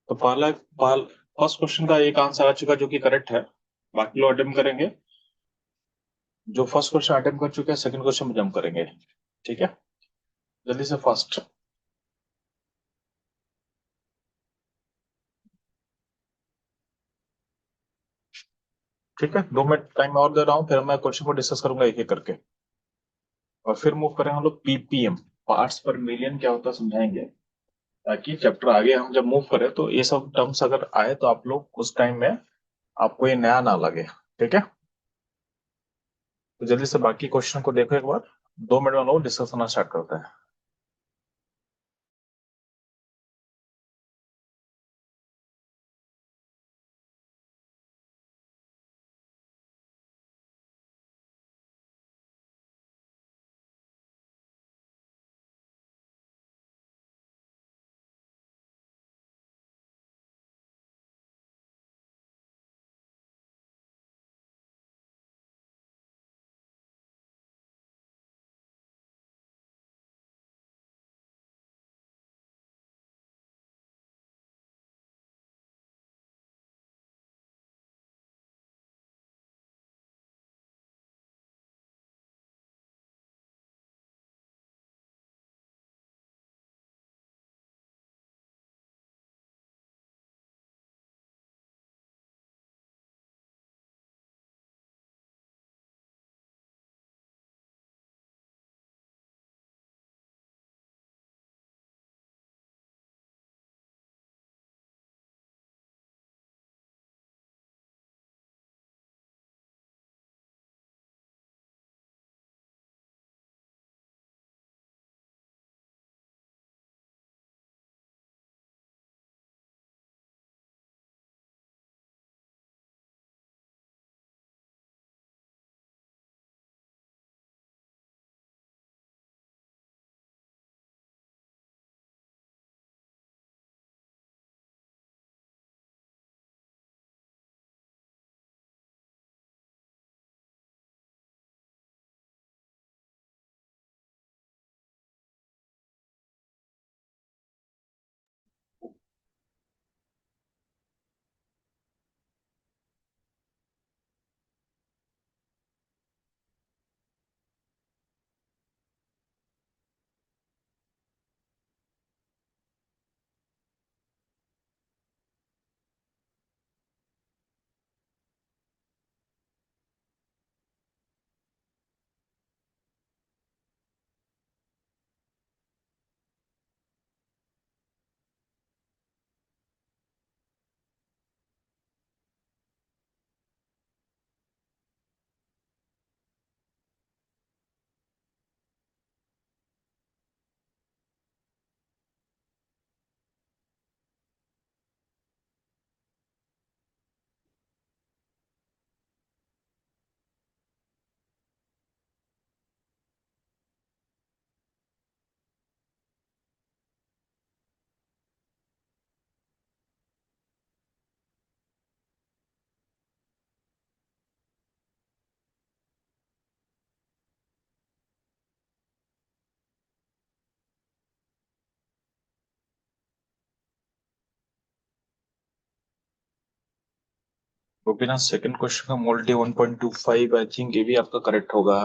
तो पहला पहल फर्स्ट क्वेश्चन का एक आंसर आ चुका जो कि करेक्ट है। बाकी लोग अटेम्प्ट करेंगे। जो फर्स्ट क्वेश्चन अटेम्प्ट कर चुके हैं सेकंड क्वेश्चन में जंप करेंगे। ठीक है, जल्दी से फर्स्ट। ठीक है, 2 मिनट टाइम और दे रहा हूँ, फिर मैं क्वेश्चन को डिस्कस करूंगा एक एक करके। और फिर मूव करें हम लोग पीपीएम, पार्ट्स पर मिलियन क्या होता है समझाएंगे। ताकि चैप्टर आगे हम जब मूव करें तो ये सब टर्म्स अगर आए तो आप लोग उस टाइम में आपको ये नया ना लगे। ठीक है, तो जल्दी से बाकी क्वेश्चन को देखो एक बार। 2 मिनट में लोग डिस्कस करना स्टार्ट करते हैं। तो बिना सेकंड क्वेश्चन का मोल्टी 1.25 आई थिंक ये भी आपका करेक्ट होगा।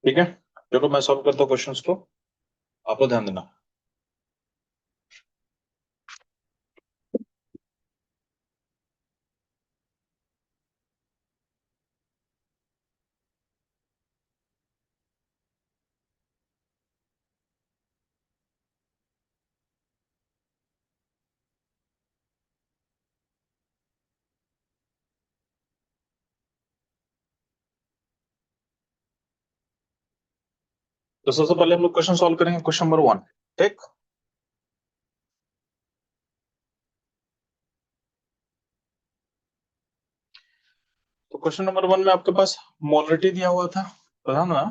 ठीक है, चलो मैं सॉल्व करता हूँ क्वेश्चंस को, आपको ध्यान देना। तो सबसे पहले हम लोग क्वेश्चन सॉल्व करेंगे, क्वेश्चन नंबर 1। ठीक, तो क्वेश्चन नंबर 1 में आपके पास मोलरिटी दिया हुआ था, पता ना।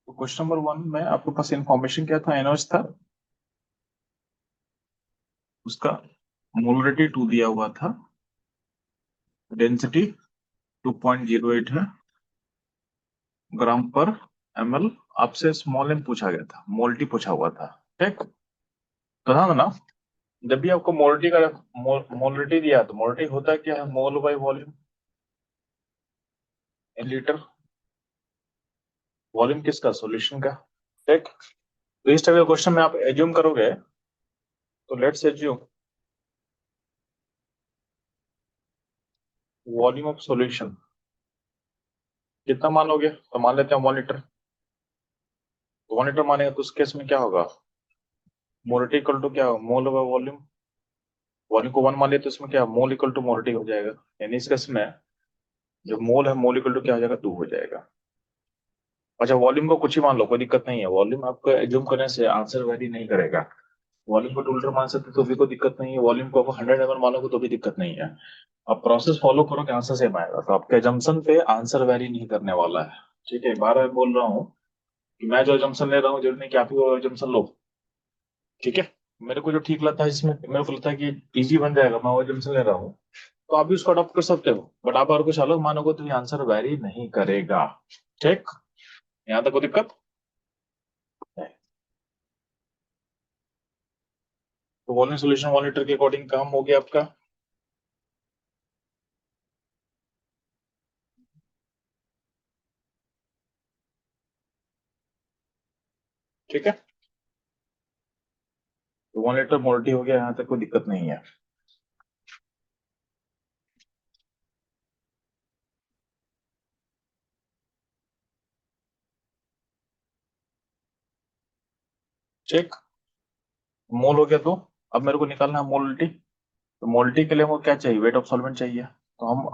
तो क्वेश्चन नंबर 1 में आपके पास इंफॉर्मेशन क्या था, एनओएच था, उसका मोलरिटी 2 दिया हुआ था, डेंसिटी 2.08 है ग्राम पर एमएल। आपसे स्मॉल एम पूछा गया था, मोल्टी पूछा हुआ था। ठीक, तो ध्यान देना, जब भी आपको मोल्टी का मोलरिटी दिया तो मोल्टी होता है क्या है, mole by volume in litre. Volume किसका, सॉल्यूशन का। ठीक, तो इस टाइप के क्वेश्चन में आप एज्यूम करोगे, तो let's assume volume of solution कितना मानोगे, तो मान लेते हैं 1 लीटर। तो 1 लीटर मानेगा तो उस केस में क्या होगा, मोलिटी इक्वल टू क्या होगा, मोल ओवर वॉल्यूम। वॉल्यूम को 1 मान लिया तो इसमें क्या, मोल इक्वल टू मोलिटी हो जाएगा। यानी इस केस में जो मोल है, मोल इक्वल टू क्या हो जाएगा, 2 हो जाएगा। अच्छा, वॉल्यूम को कुछ ही मान लो, कोई दिक्कत नहीं है। वॉल्यूम आपको एज्यूम करने से आंसर वेरी नहीं करेगा। वॉल्यूम को 2 लीटर मान सकते तो भी कोई दिक्कत नहीं है, वॉल्यूम को आप 100 ml मानोगे तो भी दिक्कत नहीं है। आप प्रोसेस फॉलो करोगे, आंसर सेम आएगा। तो आपके जंक्शन पे आंसर वेरी नहीं करने वाला है। ठीक है, बार बार बोल रहा हूँ कि मैं जो जंक्शन ले रहा हूँ जरूरी नहीं कि आप ही वो जंक्शन लो। ठीक है, मेरे को जो ठीक लगता है, जिसमें मेरे को लगता है कि इजी बन जाएगा, मैं वो जंक्शन ले रहा हूँ, तो आप भी उसको अडॉप्ट कर सकते हो। बट आप अगर कुछ अलग मानोगे तो ये आंसर वेरी नहीं करेगा। ठीक, यहाँ तक कोई दिक्कत नहीं। तो वॉल्यूम सोल्यूशन 1 लीटर के अकॉर्डिंग काम हो गया आपका। ठीक है, तो 1 लीटर मोल्टी हो गया, यहाँ तक कोई दिक्कत नहीं है। ठीक, मोल हो गया, तो अब मेरे को निकालना है मोलिटी। तो मोलिटी के लिए हमको क्या चाहिए, वेट ऑफ सॉल्वेंट चाहिए। तो हम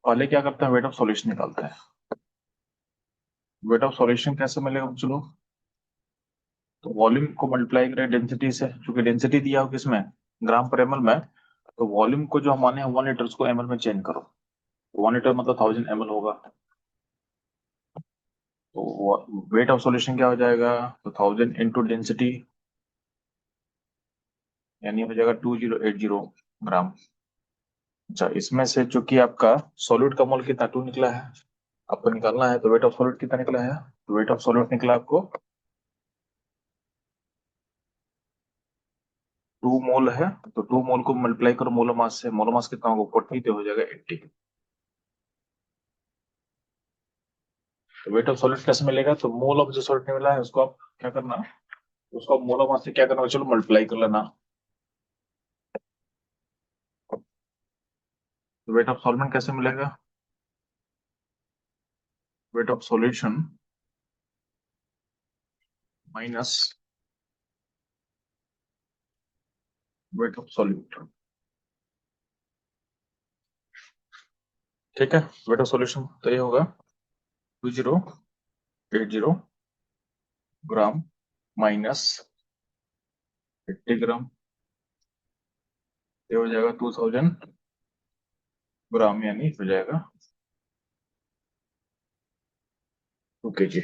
पहले क्या करते हैं, वेट ऑफ सॉल्यूशन निकालते हैं। वेट ऑफ सॉल्यूशन कैसे मिलेगा, चलो। तो वॉल्यूम को मल्टीप्लाई करें डेंसिटी से, क्योंकि डेंसिटी दिया हो किसमें, ग्राम पर एमएल में। तो वॉल्यूम को जो हम माने हैं 1 लीटर, उसको एमएल में चेंज करो। तो 1 लीटर मतलब 1000 ml होगा। तो वेट ऑफ सॉल्यूशन क्या हो जाएगा, तो 1000 × डेंसिटी, यानी हो जाएगा 2080 ग्राम। अच्छा, इसमें से चूंकि आपका सॉल्यूट का मोल कितना 2 निकला है, आपको निकालना है, तो वेट ऑफ सॉल्यूट कितना निकला है, तो वेट ऑफ सॉल्यूट निकला आपको 2 मोल है। तो 2 मोल को मल्टीप्लाई करो मोलर मास से, मोलर मास कितना होगा 40, तो हो जाएगा 80। वेट ऑफ सॉलिड कैसे मिलेगा? तो मोल ऑफ जो सॉलिड मिला है उसको आप क्या करना, उसको आप मोल ऑफ मास से क्या करना, चलो मल्टीप्लाई कर लेना। तो वेट ऑफ सॉल्वेंट कैसे मिलेगा? Weight of solution minus weight of solute. ठीक है, वेट ऑफ सॉल्यूशन तो ये होगा 2080 ग्राम माइनस 80 ग्राम, ये हो जाएगा 2000 ग्राम, यानी हो जाएगा 2 kg।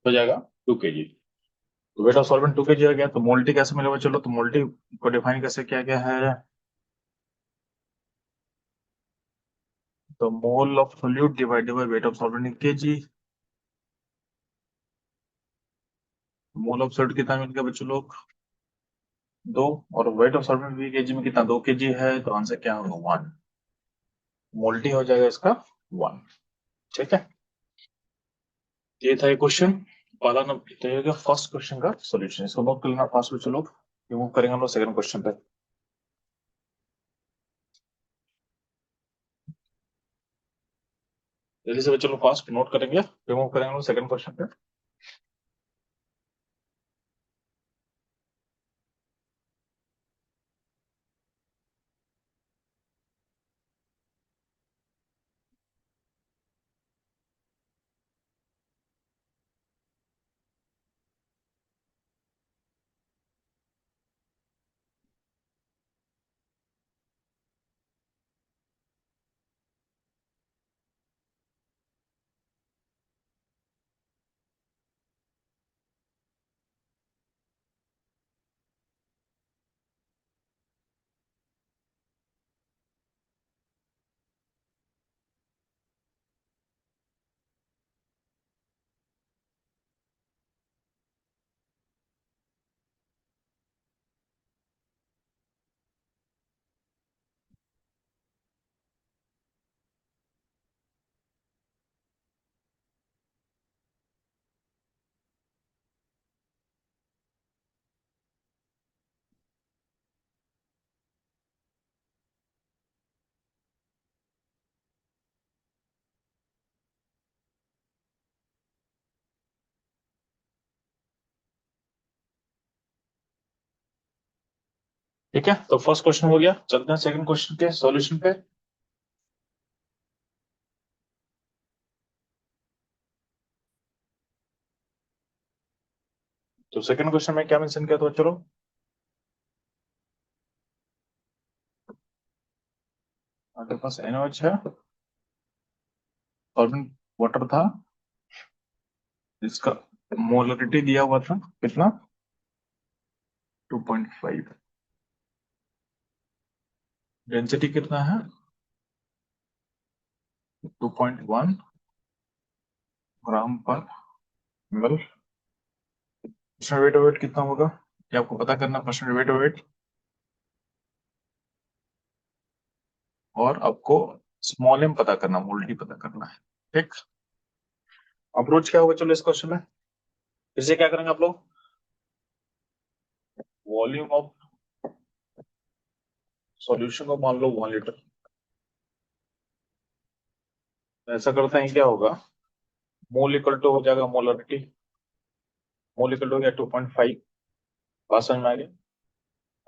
हो जाएगा 2 kg। तो वेट ऑफ सॉल्वेंट 2 kg आ गया, तो मोल्टी कैसे मिलेगा? चलो तो मोल्टी को डिफाइन कैसे किया गया है? तो mole of solute divided by weight of solvent in KG. Mole of solute कितना मिल गया बच्चों लोग? 2। और वेट ऑफ सॉल्वेंट भी केजी में कितना? 2 kg है, तो आंसर क्या होगा? 1। मोल्टी हो जाएगा इसका 1। ठीक है, ये था ये क्वेश्चन पहला नंबर, तो ये हो गया फर्स्ट क्वेश्चन का सॉल्यूशन। इसको नोट कर लेना फास्ट बच्चों लोग, रिमूव करेंगे हम लोग सेकंड क्वेश्चन पे। जल्दी से बच्चों लोग फास्ट नोट करेंगे, रिमूव करेंगे हम लोग सेकंड क्वेश्चन पे। ठीक है, तो फर्स्ट क्वेश्चन हो गया, चलते हैं सेकंड क्वेश्चन के सॉल्यूशन पे। तो सेकंड क्वेश्चन में क्या मेंशन किया? तो चलो, आपके पास NaOH है, सॉल्वेंट वाटर था, इसका मोलरिटी दिया हुआ था कितना? 2.5। डेंसिटी कितना है? 2.1 ग्राम पर ml। परसेंट वेट कितना होगा ये आपको पता करना, परसेंट वेट। और आपको स्मॉल एम पता करना, मोल्टी पता करना है। ठीक, अप्रोच क्या होगा? चलो इस क्वेश्चन में फिर से क्या करेंगे आप लोग, वॉल्यूम ऑफ सॉल्यूशन को मान लो 1 लीटर। ऐसा करते हैं, क्या होगा, मोल इक्वल टू हो जाएगा मोलरिटी, मोल इक्वल टू हो गया 2.5। बात समझ में आ गई?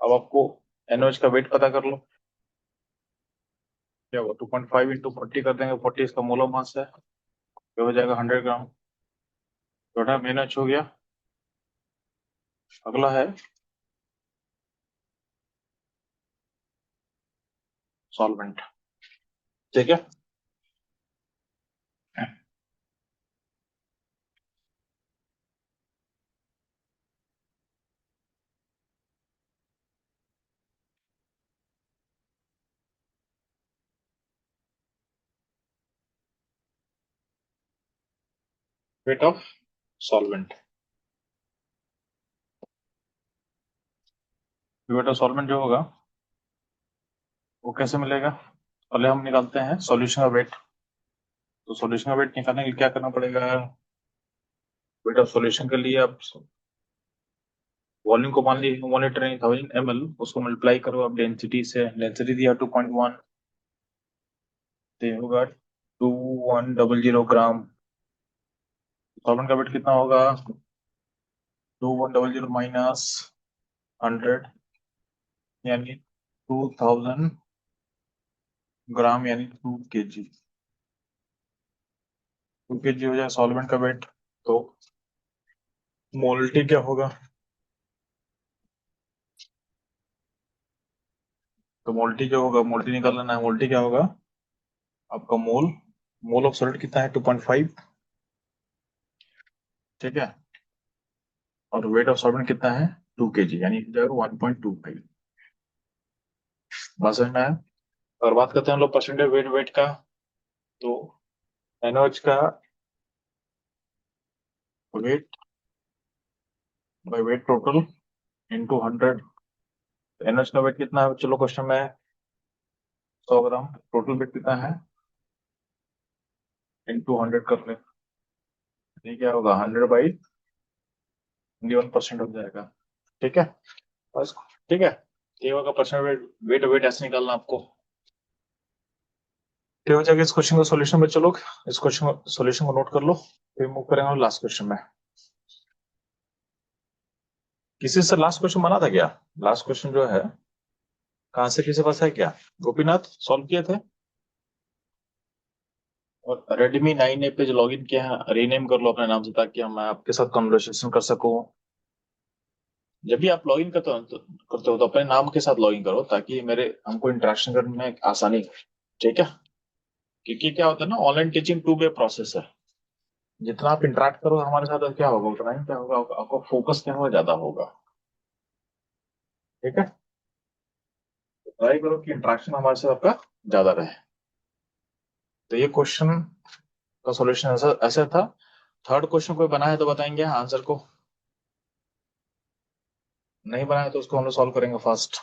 अब आपको NaOH का वेट पता कर लो, क्या होगा 2.5 इंटू 40 कर देंगे, 40 इसका मोलर मास है, ये हो जाएगा 100 ग्राम। छोटा NaOH हो गया। अगला है सॉल्वेंट। ठीक है, वेट ऑफ सॉल्वेंट। बेटा सॉल्वेंट जो होगा वो कैसे मिलेगा? पहले हम निकालते हैं सॉल्यूशन का वेट। तो सॉल्यूशन का वेट निकालने के लिए क्या करना पड़ेगा? बेटा सॉल्यूशन के लिए आप वॉल्यूम को मान लीजिए 1,800 ml, उसको मल्टीप्लाई करो अब डेंसिटी से। डेंसिटी दिया 2.1, तो ये होगा 2100 ग्राम। सॉल्वेंट का वेट कितना होगा? 2100 माइनस 100, यानी 2000 ग्राम, यानी 2 kg। 2 kg हो जाए सॉल्वेंट का वेट। तो मोलटी क्या होगा? तो मोलटी क्या होगा? मोलटी निकाल लेना है। मोलटी क्या होगा आपका? मोल ऑफ सॉलिड कितना है? 2.5। ठीक है। और वेट ऑफ सॉल्वेंट कितना है? 2 kg, यानी 1.25। बात समझ में आया? और बात करते हैं हम लोग परसेंटेज वेट वेट का। तो NaOH का weight by weight total into 100। NaOH का वेट कितना है? चलो क्वेश्चन में 100 ग्राम। टोटल वेट कितना है? इंटू 100 कर ले। ये क्या होगा? 100/21% हो जाएगा। ठीक है बस। ठीक है। ये होगा परसेंट वेट। वेट वेट ऐसे निकालना आपको। ठीक हो जाएगा। इस क्वेश्चन का सॉल्यूशन में चलो, इस क्वेश्चन सॉल्यूशन को नोट कर लो, फिर मूव करेंगे लास्ट क्वेश्चन में। किसी से लास्ट क्वेश्चन बना था क्या? लास्ट क्वेश्चन जो है कहाँ से किसी पास है क्या? गोपीनाथ सॉल्व किए थे? और रेडमी 9A पे जो लॉग इन किया है रीनेम कर लो अपने नाम से, ताकि मैं आपके साथ कन्वर्सेशन कर सकूं। जब भी आप लॉग इन करते हो तो अपने नाम के साथ लॉग इन करो, ताकि मेरे हमको इंटरेक्शन करने में आसानी हो। ठीक है। क्योंकि क्या होता है ना, ऑनलाइन टीचिंग 2 वे प्रोसेस है। जितना आप इंटरेक्ट करो हमारे साथ, तो क्या होगा उतना ही क्या होगा, आपको फोकस क्या होगा, ज्यादा होगा। ठीक है। ट्राई करो कि इंटरेक्शन हमारे साथ आपका ज्यादा रहे। तो ये क्वेश्चन का सॉल्यूशन ऐसा ऐसा था। थर्ड क्वेश्चन कोई बना है तो बताएंगे आंसर को। नहीं बनाया तो उसको हम लोग सॉल्व करेंगे फर्स्ट।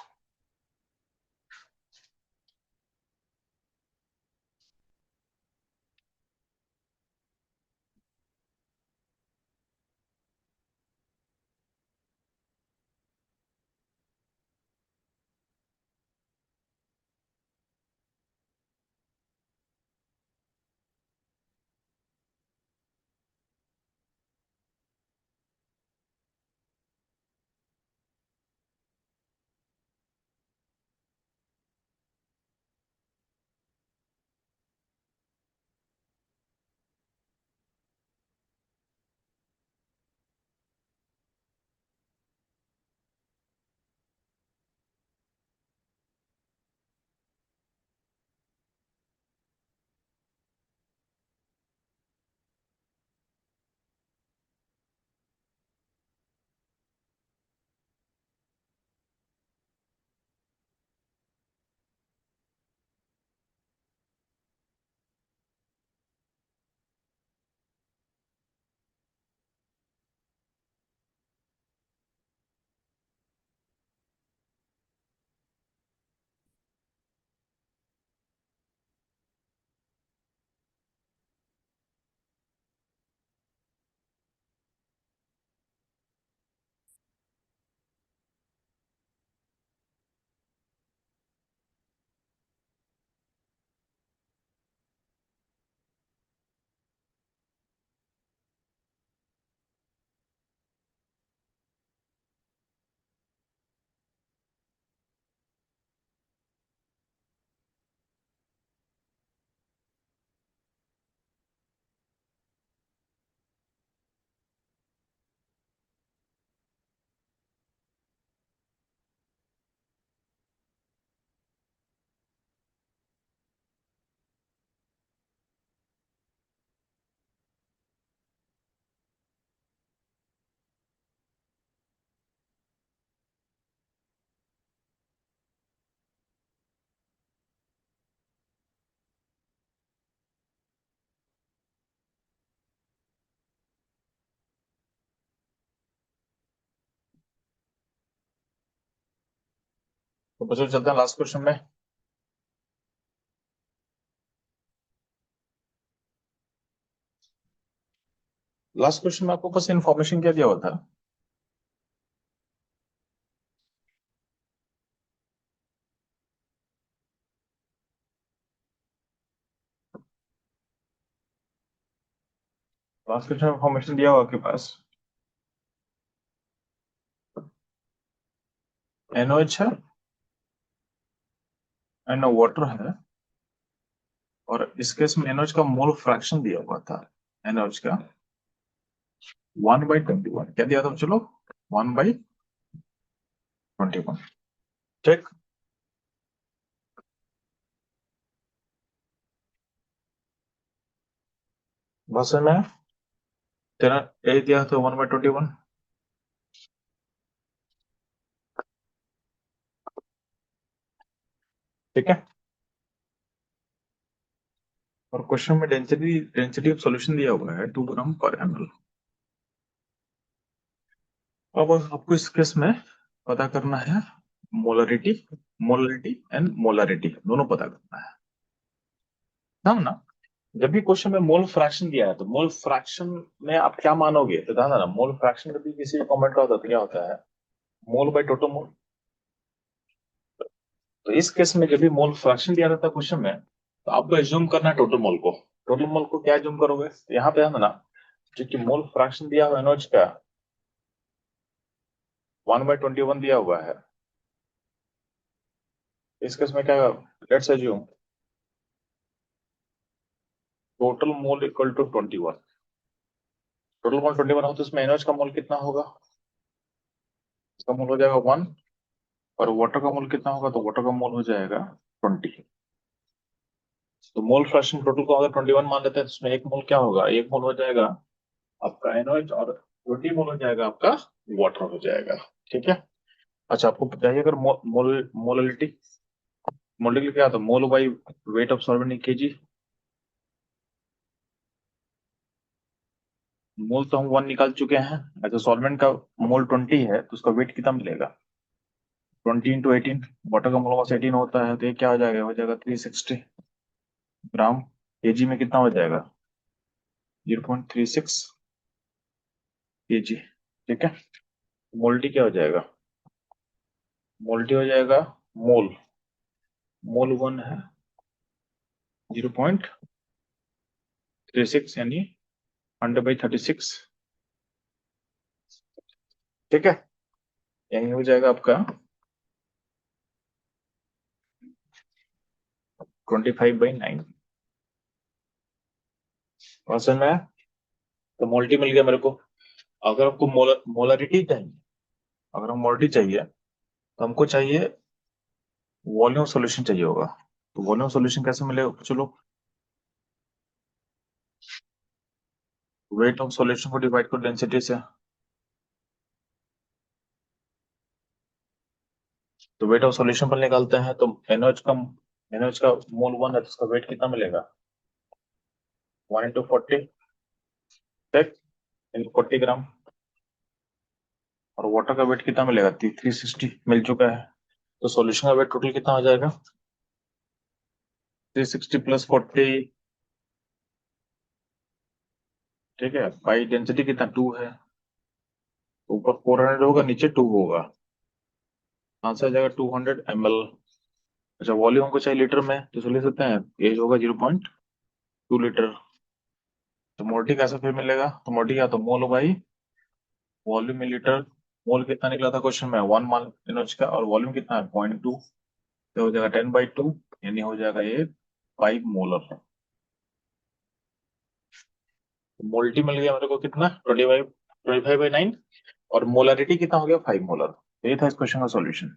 तो बच्चों चलते हैं लास्ट क्वेश्चन में। लास्ट क्वेश्चन में आपको बस इन्फॉर्मेशन क्या दिया हुआ था? लास्ट क्वेश्चन में इन्फॉर्मेशन दिया हुआ आपके पास NOH है एंड वाटर है, और इस केस में NOH का मोल फ्रैक्शन दिया हुआ था। NOH का 1/21 क्या दिया था? चलो 1/21। ठीक। बस में तेरा ए दिया था 1/21। ठीक है। और क्वेश्चन में डेंसिटी डेंसिटी ऑफ सॉल्यूशन दिया हुआ है 2 ग्राम/ml। अब आपको इस केस में पता करना है मोलरिटी, मोलरिटी एंड मोलारिटी दोनों पता करना है। हाँ ना, जब भी क्वेश्चन में मोल फ्रैक्शन दिया है तो मोल फ्रैक्शन में आप क्या मानोगे? तो ध्यान देना, मोल फ्रैक्शन कभी किसी कॉमेंट का होता है तो क्या होता है? Mole by total mole. तो इस केस में जब भी मोल फ्रैक्शन दिया रहता है क्वेश्चन में, तो आपको एज्यूम करना है टोटल मोल को। टोटल मोल को क्या एज्यूम करोगे? तो यहाँ पे ध्यान देना, जो कि मोल फ्रैक्शन दिया हुआ है NOH का 1/21 दिया हुआ है। इस केस में क्या, let's assume total mole equal to 21। Total mole 21 हो तो इसमें NOH का मोल कितना होगा? इसका मोल हो जाएगा 1, और वाटर का मोल कितना होगा? तो वाटर का मोल हो जाएगा 20। तो मोल फ्रैक्शन टोटल को अगर 21 मान लेते हैं तो उसमें एक मोल क्या होगा? एक मोल हो जाएगा आपका NOH, और 20 मोल हो जाएगा आपका वाटर हो जाएगा। ठीक है। अच्छा, आपको बताइए अगर मोललिटी, मोललिटी क्या था? Mole by weight of solvent in KG. Mole तो हम 1 निकाल चुके हैं। अच्छा, सॉल्वेंट का मोल 20 है तो उसका वेट कितना मिलेगा? 20 × 18। वाटर का मोल 18 होता है, तो ये क्या हो जाएगा 360 ग्राम। केजी में कितना हो जाएगा? 0.36 kg। ठीक है। मोल्टी क्या हो जाएगा? मोल्टी हो जाएगा मोल, मोल 1 है 0.36 यानी 100/36। ठीक है। यही हो जाएगा आपका 25/9। और समझ में आया? तो मोल्टी मिल गया मेरे को। अगर आपको मोलरिटी चाहिए, अगर हम मोलरिटी चाहिए तो हमको चाहिए वॉल्यूम सॉल्यूशन चाहिए होगा। तो वॉल्यूम सॉल्यूशन कैसे मिलेगा? चलो, वेट ऑफ सॉल्यूशन को डिवाइड करो डेंसिटी से। तो वेट ऑफ सॉल्यूशन पर निकालते हैं तो NOH का मोल 1 है तो उसका वेट कितना मिलेगा? 1 × 40, ठीक, 40 ग्राम। और वाटर का वेट कितना मिलेगा? 360 मिल चुका है। तो सॉल्यूशन का वेट टोटल कितना हो जाएगा? 360 + 40। ठीक है, बाई डेंसिटी कितना 2 है, तो ऊपर 400 होगा, नीचे 2 होगा, आंसर आ जाएगा 200 ml। अच्छा, वॉल्यूम को चाहिए लीटर में तो लिख सकते हैं एज होगा 0.2 लीटर। तो मोल्टी कैसे फिर मिलेगा? तो मोल्टी क्या, तो मोल बाई वॉल्यूम में लीटर। मोल कितना निकला था क्वेश्चन में? 1 मान NOH का, और वॉल्यूम कितना है 0.2, तो हो जाएगा 10/2, यानी हो जाएगा ये 5 मोलर। मोल्टी मिल गया मेरे को कितना? 25/9। और मोलरिटी कितना हो गया? 5 मोलर। ये था इस क्वेश्चन का सॉल्यूशन।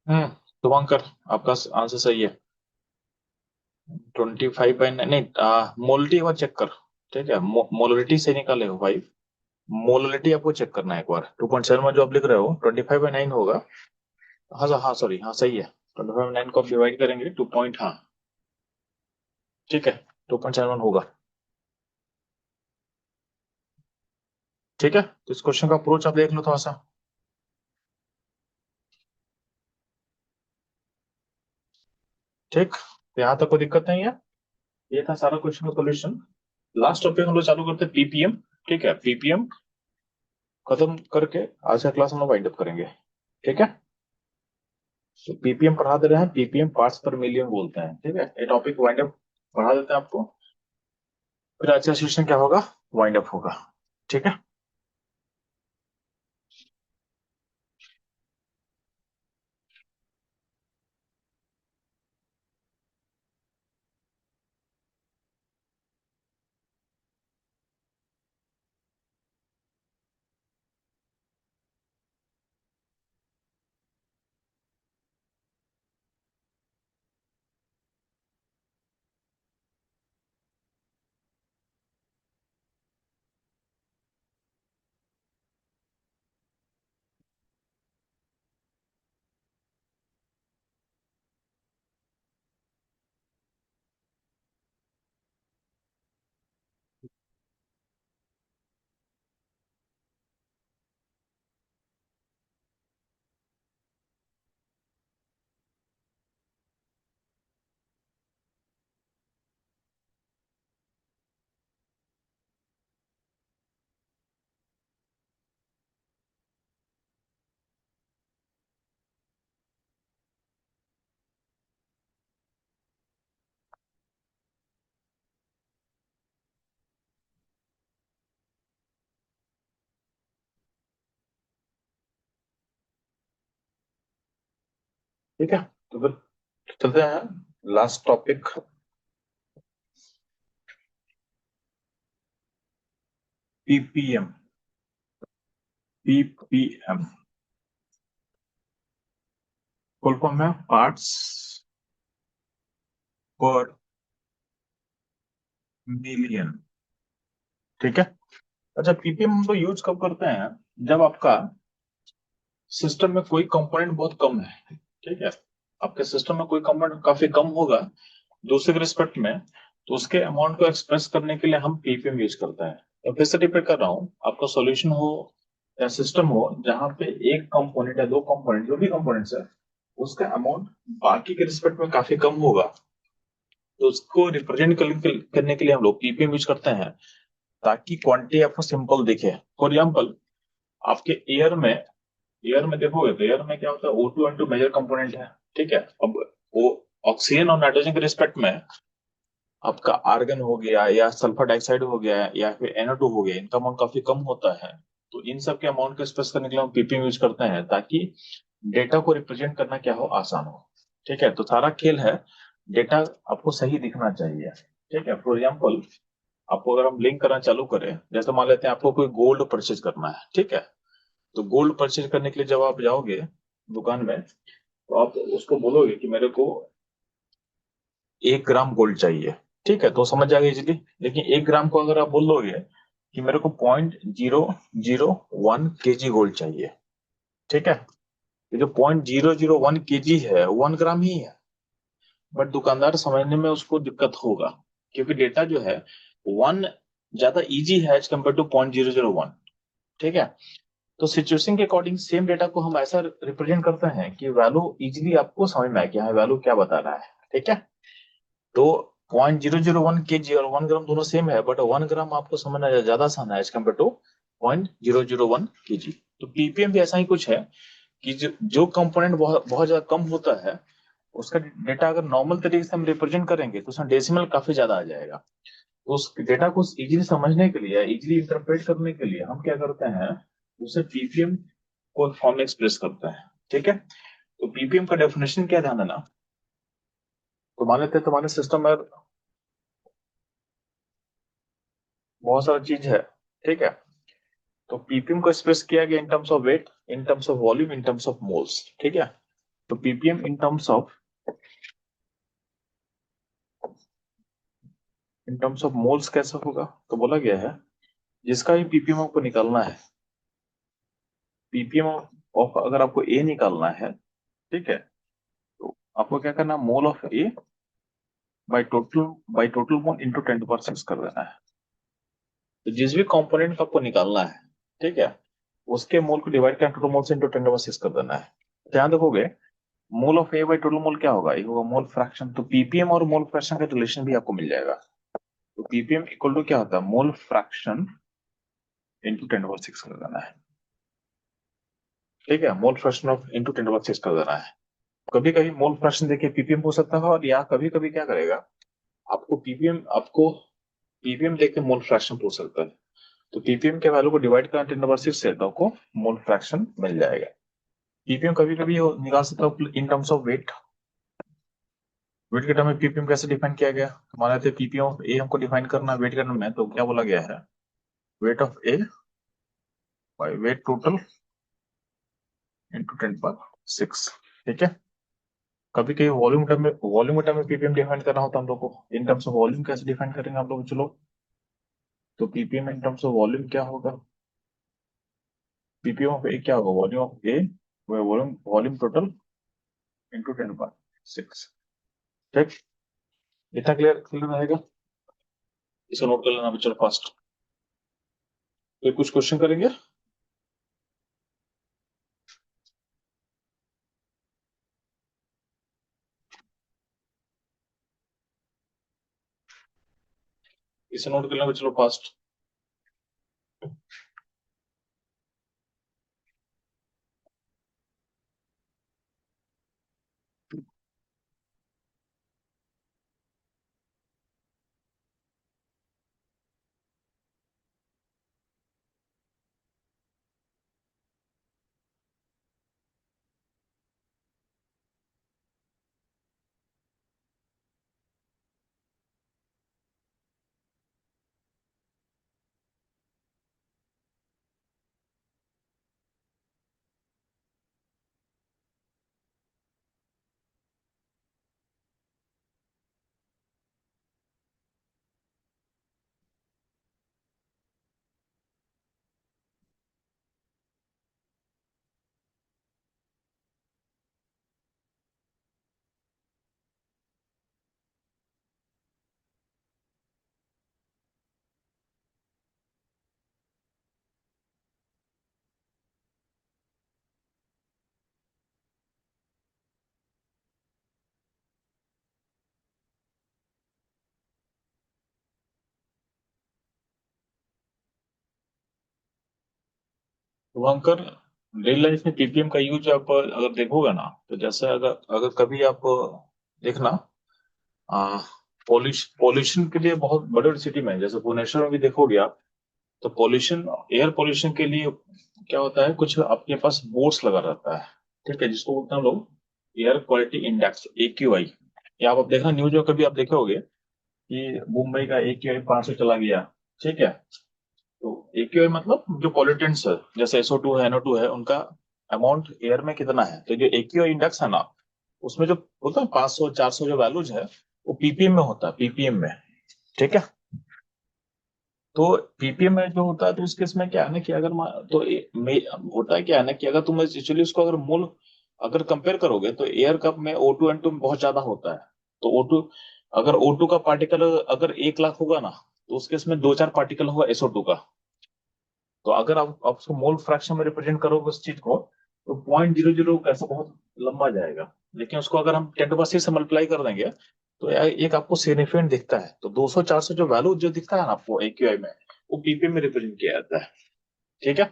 हम्म, शुभंकर, आपका आंसर सही है। 25/9 नहीं, मोलरिटी एक बार चेक कर। ठीक है, मोलरिटी से निकाले हो 5। मोलरिटी आपको चेक करना है एक बार। 2.7 जो आप लिख रहे हो 25/9 होगा। हाँ सॉरी, हाँ सही है। 25/9 को आप डिवाइड करेंगे 2 पॉइंट, हाँ ठीक है, 2.7 होगा। ठीक है, तो इस क्वेश्चन का अप्रोच आप देख लो थोड़ा सा। ठीक, तो यहाँ तक कोई दिक्कत नहीं है। ये था सारा क्वेश्चन का सोल्यूशन। लास्ट टॉपिक हम लोग चालू करते हैं पीपीएम। ठीक है, पीपीएम खत्म करके आज का क्लास हम लोग वाइंड अप करेंगे। ठीक है, तो पीपीएम पढ़ा दे रहे हैं, पीपीएम पार्ट्स पर मिलियन बोलते हैं। ठीक है, ये टॉपिक वाइंड अप पढ़ा देते हैं आपको, फिर आज का सेशन क्या होगा, वाइंड अप होगा। ठीक है, ठीक है, तो फिर चलते हैं last topic, ppm. Ppm full form है पार्ट्स पर मिलियन। ठीक है, अच्छा पीपीएम हम लोग यूज कब करते हैं, जब आपका सिस्टम में कोई कंपोनेंट बहुत कम है। ठीक है, आपके सिस्टम में कोई कंपोनेंट काफी कम होगा दूसरे के रिस्पेक्ट में, तो उसके अमाउंट को एक्सप्रेस करने के लिए हम पीपीएम यूज करते हैं। तो फिर से रिपीट कर रहा हूँ, आपका सॉल्यूशन हो या सिस्टम हो जहां पे एक कंपोनेंट या दो कंपोनेंट जो भी कंपोनेंट्स है उसका अमाउंट बाकी के रिस्पेक्ट में काफी कम होगा, तो उसको रिप्रेजेंट करने के लिए हम लोग पीपीएम यूज करते हैं, ताकि क्वांटिटी आपको सिंपल दिखे। फॉर एग्जाम्पल, आपके एयर में देखोगे तो एयर में क्या होता है, O2 N2 मेजर कंपोनेंट है। ठीक है, अब वो ऑक्सीजन और नाइट्रोजन के रिस्पेक्ट में आपका आर्गन हो गया या सल्फर डाइऑक्साइड हो गया या फिर NO2 हो गया, इनका अमाउंट काफी कम होता है। तो इन सब के अमाउंट को एक्सप्रेस करने के लिए हम पीपीएम यूज करते हैं, ताकि डेटा को रिप्रेजेंट करना क्या हो, आसान हो। ठीक है, तो सारा खेल है, डेटा आपको सही दिखना चाहिए। ठीक है, फॉर एग्जाम्पल आपको अगर हम लिंक करना चालू करें, जैसे मान लेते हैं आपको कोई गोल्ड परचेज करना है। ठीक है, तो गोल्ड परचेज करने के लिए जब आप जाओगे दुकान में, तो आप उसको बोलोगे कि मेरे को 1 ग्राम गोल्ड चाहिए। ठीक है, तो समझ जाएगा इजीली। लेकिन 1 ग्राम को अगर आप बोल दोगे कि मेरे को 0.001 kg गोल्ड चाहिए, ठीक है, ये जो 0.001 kg है 1 ग्राम ही है, बट दुकानदार समझने में उसको दिक्कत होगा, क्योंकि डेटा जो है वन ज्यादा इजी है एज कम्पेयर टू 0.001। ठीक है, तो सिचुएशन के अकॉर्डिंग सेम डेटा को हम ऐसा रिप्रेजेंट करते हैं कि वैल्यू इजीली आपको समझ में आए कि हाँ वैल्यू क्या बता रहा है। ठीक है, तो 0.001 kg और 1 ग्राम दोनों सेम है, बट 1 ग्राम आपको समझना ज्यादा आसान है एज कम्पेयर टू 0.001 kg। तो पीपीएम भी ऐसा ही कुछ है कि जो कंपोनेंट बहुत बहुत ज्यादा कम होता है, उसका डेटा अगर नॉर्मल तरीके से हम रिप्रेजेंट करेंगे तो उसमें डेसिमल काफी ज्यादा आ जाएगा। तो उस डेटा को इजीली समझने के लिए, इजीली इंटरप्रेट करने के लिए हम क्या करते हैं, उसे पीपीएम को फॉर्म में एक्सप्रेस करते हैं। ठीक है, तो पीपीएम का डेफिनेशन क्या ध्यान देना, तो मान लेते हैं तुम्हारे सिस्टम में बहुत सारा चीज है। ठीक है, तो पीपीएम को एक्सप्रेस किया गया in terms of weight, in terms of volume, in terms of moles. ठीक है, तो PPM in terms of moles कैसे होगा, तो बोला गया है जिसका भी पीपीएम आपको निकालना है, पीपीएम ऑफ अगर आपको ए निकालना है, ठीक है, तो आपको क्या करना, mole of A by total mole into 10 to the power 6 कर देना है। तो जिस भी कंपोनेंट का आपको निकालना है, ठीक है, उसके मोल को डिवाइड करना टोटल मोल से इंटू 10⁻6 कर देना है। ध्यान देखोगे, mole of A by total mole क्या होगा, ये होगा मोल फ्रैक्शन। तो पीपीएम और मोल फ्रैक्शन का रिलेशन भी आपको मिल जाएगा। तो पीपीएम इक्वल टू क्या होता है, मोल फ्रैक्शन इंटू 10⁻6 कर देना है। ठीक है, मोल फ्रैक्शन ऑफ इंटू 10⁻6 कर देना है। कभी कभी मोल फ्रैक्शन देखिए पीपीएम हो सकता है, और या कभी कभी क्या करेगा, आपको पीपीएम देख के मोल फ्रैक्शन पूछ सकता है। तो पीपीएम के वैल्यू को डिवाइड करना 10⁻6 से, तो आपको मोल फ्रैक्शन मिल जाएगा। पीपीएम कभी कभी निकाल सकता हो in terms of weight. Weight के टर्म में पीपीएम कैसे डिफाइन किया गया, तो मान लेते पीपीएम ऑफ ए हमको डिफाइन करना है वेट के टर्म में, तो क्या बोला गया है, weight of A by weight total into 10⁻6। ठीक है, कभी कभी वॉल्यूम टर्म में पीपीएम डिफाइन करना होता है हम लोग को। इन टर्म्स ऑफ वॉल्यूम कैसे डिफाइन करेंगे हम लोग, चलो। तो PPM in terms of volume क्या होगा, पीपीएम ऑफ ए क्या होगा, volume of A volume volume total into 10⁻6। ठीक, इतना क्लियर क्लियर रहेगा, इसे नोट कर लेना बच्चों फास्ट। तो कुछ क्वेश्चन करेंगे। इसे नोट कर लेना बच्चों फास्ट। शुभंकर, रियल लाइफ में पीपीएम का यूज आप अगर देखोगे ना, तो जैसे अगर अगर कभी आप देखना, पॉल्यूशन के लिए बहुत बड़े बड़े सिटी में, जैसे भुवनेश्वर में भी देखोगे आप, तो पॉल्यूशन, एयर पॉल्यूशन के लिए क्या होता है, कुछ अपने पास बोर्ड्स लगा रहता है। ठीक है, जिसको बोलते हैं हम लोग एयर क्वालिटी इंडेक्स, AQI। या आप देखना न्यूज में कभी आप देखे होगे कि मुंबई का AQI 500 चला गया। ठीक है, तो AQI मतलब जो पॉल्यूटेंट्स है, जैसे SO2 है, NO2 है, उनका अमाउंट एयर में कितना है। तो जो AQI इंडेक्स है ना, उसमें जो होता है 500 400 जो वैल्यूज है, वो पीपीएम में होता है, पीपीएम में। ठीक है, तो पीपीएम में जो होता है, तो उस केस में क्या है ना कि अगर होता है क्या है ना कि अगर तुम एक्चुअली उसको अगर मूल अगर कंपेयर करोगे, तो एयर कप में O2 N2 बहुत ज्यादा होता है। तो O2, अगर O2 का पार्टिकल अगर 1 लाख होगा ना, तो उस केस में 2-4 पार्टिकल होगा SO2 का। तो अगर आप उसको मोल फ्रैक्शन में रिप्रेजेंट करोगे उस चीज को, तो 0.00 कैसे बहुत लंबा जाएगा। लेकिन उसको अगर हम 10⁻6 से मल्टीप्लाई कर देंगे, तो एक आपको सिग्निफिकेंट दिखता है। तो 200-400 जो वैल्यू जो दिखता है ना आपको AQI में, वो पीपीएम में रिप्रेजेंट किया जाता है। ठीक है,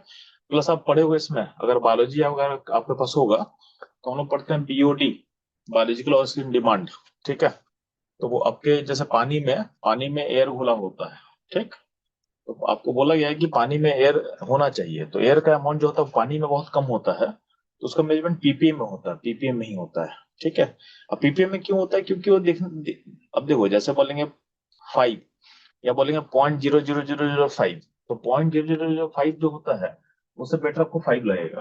प्लस आप पढ़े हुए इसमें अगर बायोलॉजी अगर आपके पास होगा, तो हम लोग पढ़ते हैं BOD, बायोलॉजिकल ऑक्सीजन डिमांड। ठीक है, तो वो आपके जैसे पानी में एयर घुला होता है। ठीक, तो आपको बोला गया है कि पानी में एयर होना चाहिए, तो एयर का अमाउंट जो होता है पानी में बहुत कम होता है, तो उसका मेजरमेंट पीपीएम में होता है, पीपीएम में ही होता है। ठीक है, अब पीपीएम में क्यों होता है, क्योंकि वो अब देखो जैसे बोलेंगे 5 या बोलेंगे 0.00005, तो 0.0005 जो होता है, उससे बेटर आपको 5 लगेगा।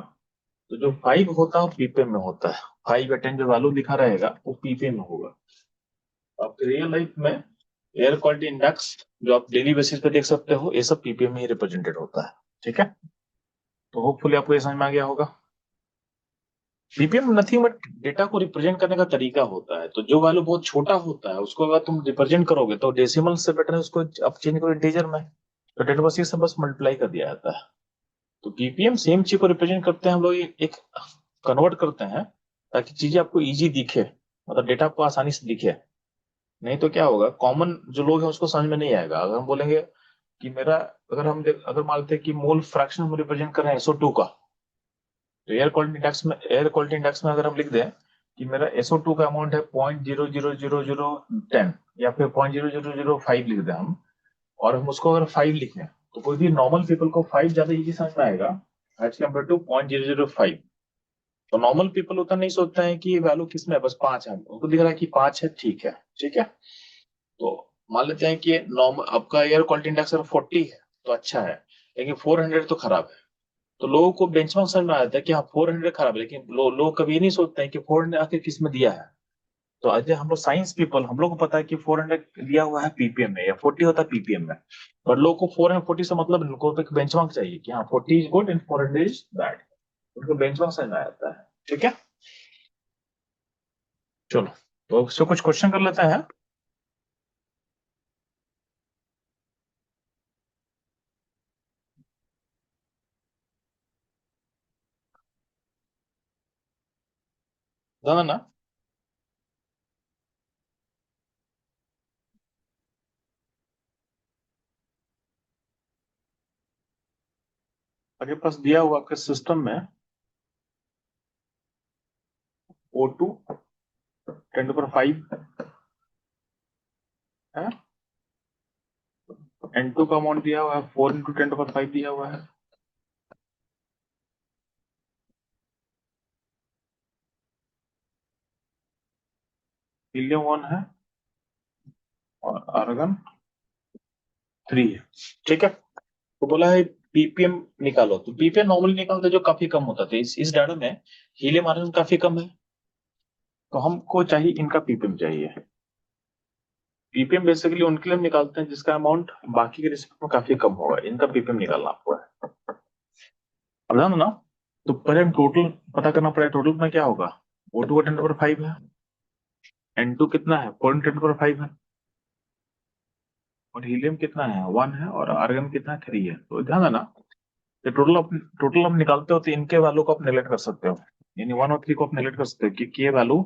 तो जो 5 होता है वो पीपीएम में होता है। 5 या 10 जो वैल्यू लिखा रहेगा वो पीपीएम में होगा। आपके रियल लाइफ में एयर क्वालिटी इंडेक्स जो आप डेली बेसिस पे देख सकते हो, ये सब पीपीएम में ही रिप्रेजेंटेड होता है। ठीक है, तो होपफुली आपको ये समझ में आ गया होगा। पीपीएम नथिंग बट डेटा को रिप्रेजेंट करने का तरीका होता है। तो जो वैल्यू बहुत छोटा होता है, उसको अगर तुम रिप्रेजेंट करोगे, तो डेसिमल से बेटर है उसको आप चेंज करो इंटीजर में। तो 10⁻6 से बस मल्टीप्लाई कर दिया जाता है। तो पीपीएम सेम चीज को रिप्रेजेंट करते हैं हम लोग एक कन्वर्ट करते हैं ताकि चीजें आपको इजी दिखे, मतलब डेटा आपको आसानी से दिखे। नहीं तो क्या होगा, कॉमन जो लोग हैं उसको समझ में नहीं आएगा अगर हम बोलेंगे कि मेरा, अगर मानते हैं कि मोल फ्रैक्शन हम रिप्रेजेंट कर रहे हैं SO2 का, तो एयर क्वालिटी इंडेक्स में अगर हम लिख दें कि मेरा SO2 का अमाउंट है 0.00010 या फिर 0.0005 लिख दें हम, और हम उसको अगर 5 लिखें, तो कोई भी नॉर्मल पीपल को 5 ज्यादा इजी समझ में आएगा एज कम्पेयर टू 0.005। तो नॉर्मल पीपल उतना नहीं सोचता है कि वैल्यू किस में है, बस 5 है, उनको दिख रहा है कि 5 है, ठीक है। ठीक है, तो मान लेते हैं कि नॉर्मल आपका एयर क्वालिटी इंडेक्स अगर 40 है तो अच्छा है, लेकिन 400 तो खराब है। तो लोगों को बेंचमार्क समझ में आ जाता है कि हाँ 400 खराब है, लेकिन लोग कभी ये नहीं सोचते हैं कि 400 आखिर किस में दिया है। तो आज हम लोग साइंस पीपल, हम लोग को पता है कि 400 दिया हुआ है पीपीएम में या 40 होता है पीपीएम में, पर लोग को 440 से मतलब उनको तो एक बेंचमार्क चाहिए कि हाँ 40 is good and 400 is bad, उनको बेंचमार्क समझ में आ जाता है। ठीक है, चलो तो इससे कुछ क्वेश्चन कर लेते हैं। जाना ना, आपके पास दिया हुआ आपके सिस्टम में O2 10⁵ है, N2 का अमाउंट दिया हुआ है 4 इंटू 10⁵ दिया हुआ है, हीलियम 1 है और आर्गन 3 है। ठीक है, तो बोला है पीपीएम निकालो, तो पीपीएम नॉर्मली निकालते जो काफी कम होता था, इस डाटा में हीलियम आर्गन काफी कम है, तो हमको चाहिए इनका पीपीएम चाहिए। पीपीएम बेसिकली उनके लिए हम निकालते हैं जिसका अमाउंट बाकी के रिस्पेक्ट में काफी कम होगा, इनका पीपीएम निकालना आपको है। अब ध्यान दो ना, तो पहले हम टोटल पता करना पड़ेगा, टोटल में क्या होगा, O2 का 10⁵ है, N2 कितना है 4 10⁵ है, और हीलियम कितना है 1 है, और आर्गन कितना है 3 है। तो ध्यान देना, ये टोटल हम निकालते हो तो इनके वैल्यू को आप नेगलेक्ट कर सकते हो, यानी 1 और 3 को आप नेगलेक्ट कर सकते हो, क्योंकि ये वैल्यू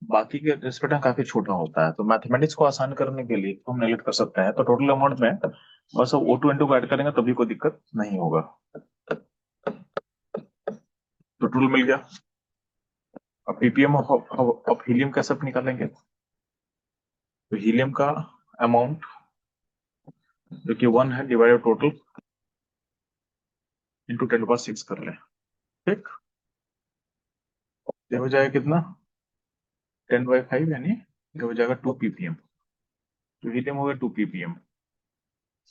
बाकी के रिस्पेक्ट में काफी छोटा होता है। तो मैथमेटिक्स को आसान करने के लिए हम नेगलेक्ट कर सकते हैं, तो टोटल अमाउंट में बस अब O2 N2 को ऐड करेंगे तभी कोई दिक्कत नहीं होगा। तो टोटल मिल गया। अब पीपीएम ऑफ हीलियम कैसे आप निकालेंगे, तो हीलियम का अमाउंट जो कि 1 है डिवाइडेड टोटल इंटू 10⁶ कर लें। ठीक, ये हो जाएगा कितना 10/5, यानी ये हो जाएगा 2 ppm, तो हीलियम हो गया 2 ppm।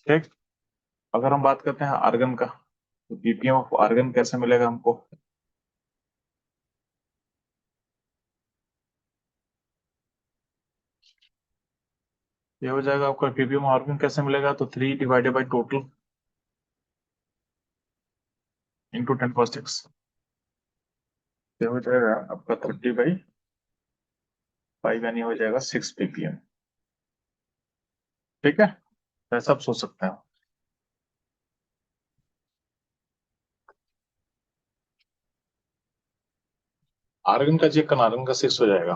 ठीक, अगर हम बात करते हैं आर्गन का, तो पीपीएम ऑफ आर्गन कैसे मिलेगा हमको, ये हो जाएगा आपका पीपीएम आर्गन कैसे मिलेगा, तो 3 डिवाइडेड बाई टोटल इंटू 10⁶, ये हो जाएगा आपका 30/5, यानी हो जाएगा 6 ppm। ठीक है, तो ऐसा आप सोच सकते हैं। आर्गन का चेक करना, आर्गन का 6 हो जाएगा।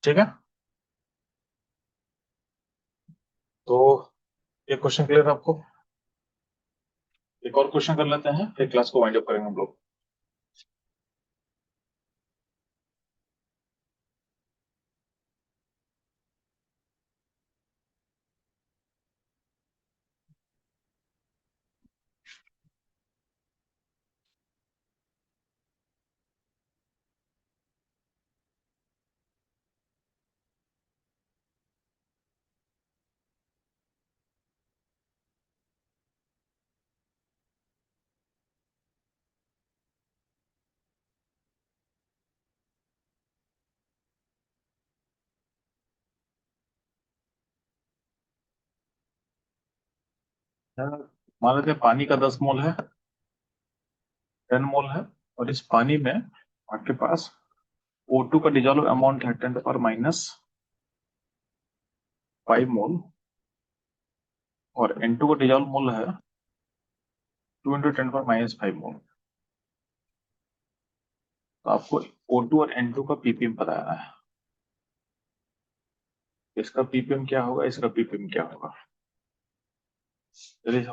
ठीक है, तो ये क्वेश्चन क्लियर है आपको, एक और क्वेश्चन कर लेते हैं फिर क्लास को वाइंड अप करेंगे हम लोग। मान लेते हैं पानी का 10 मोल है, 10 मोल है, और इस पानी में आपके पास O2 का डिजॉल्व अमाउंट है 10⁻⁻⁻⁻⁻⁻⁻⁻⁻⁻⁻⁻⁻⁻⁻⁻⁻⁻⁻⁻⁻⁻⁻⁻⁻⁻⁻⁻⁻⁻⁻⁻⁻⁻⁻⁻⁻⁻⁻⁻⁻⁻⁻⁻⁻⁻⁻⁻⁻⁻⁻⁻⁻⁻⁻⁻⁻⁻⁻ 5 मोल और N2 का डिजॉल्व मोल है 2 × 10⁻⁵ मोल। तो आपको O2 और N2 का ppm बताना है। इसका ppm क्या होगा, इसका ppm क्या होगा। चलिए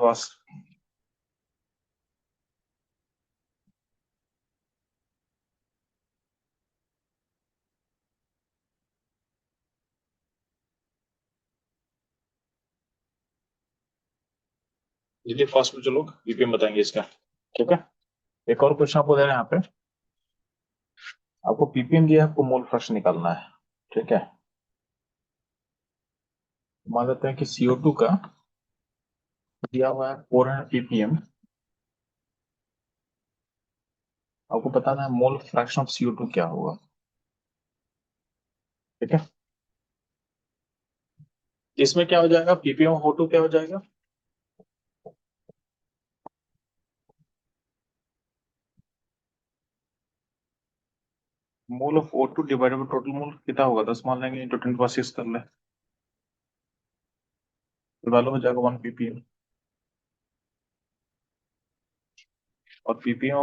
चलिए फास्ट में चलो ppm बताएंगे इसका। ठीक है, एक और क्वेश्चन आपको दे रहे हैं यहाँ पे। आपको ppm दिया है, आपको मोल फ्रैक्शन निकालना है। ठीक है, मान लेते हैं कि CO2 का दिया हुआ है 400 ppm। आपको बताना है मोल फ्रैक्शन ऑफ CO2 क्या होगा। ठीक है, इसमें क्या हो जाएगा, ppm ऑफ O2 क्या हो जाएगा, mole of O2 divided by total mole कितना होगा, 10 मान लेंगे इंटू 10⁻⁶ कर ले, तो वैल्यू हो जाएगा 1 ppm। और ppm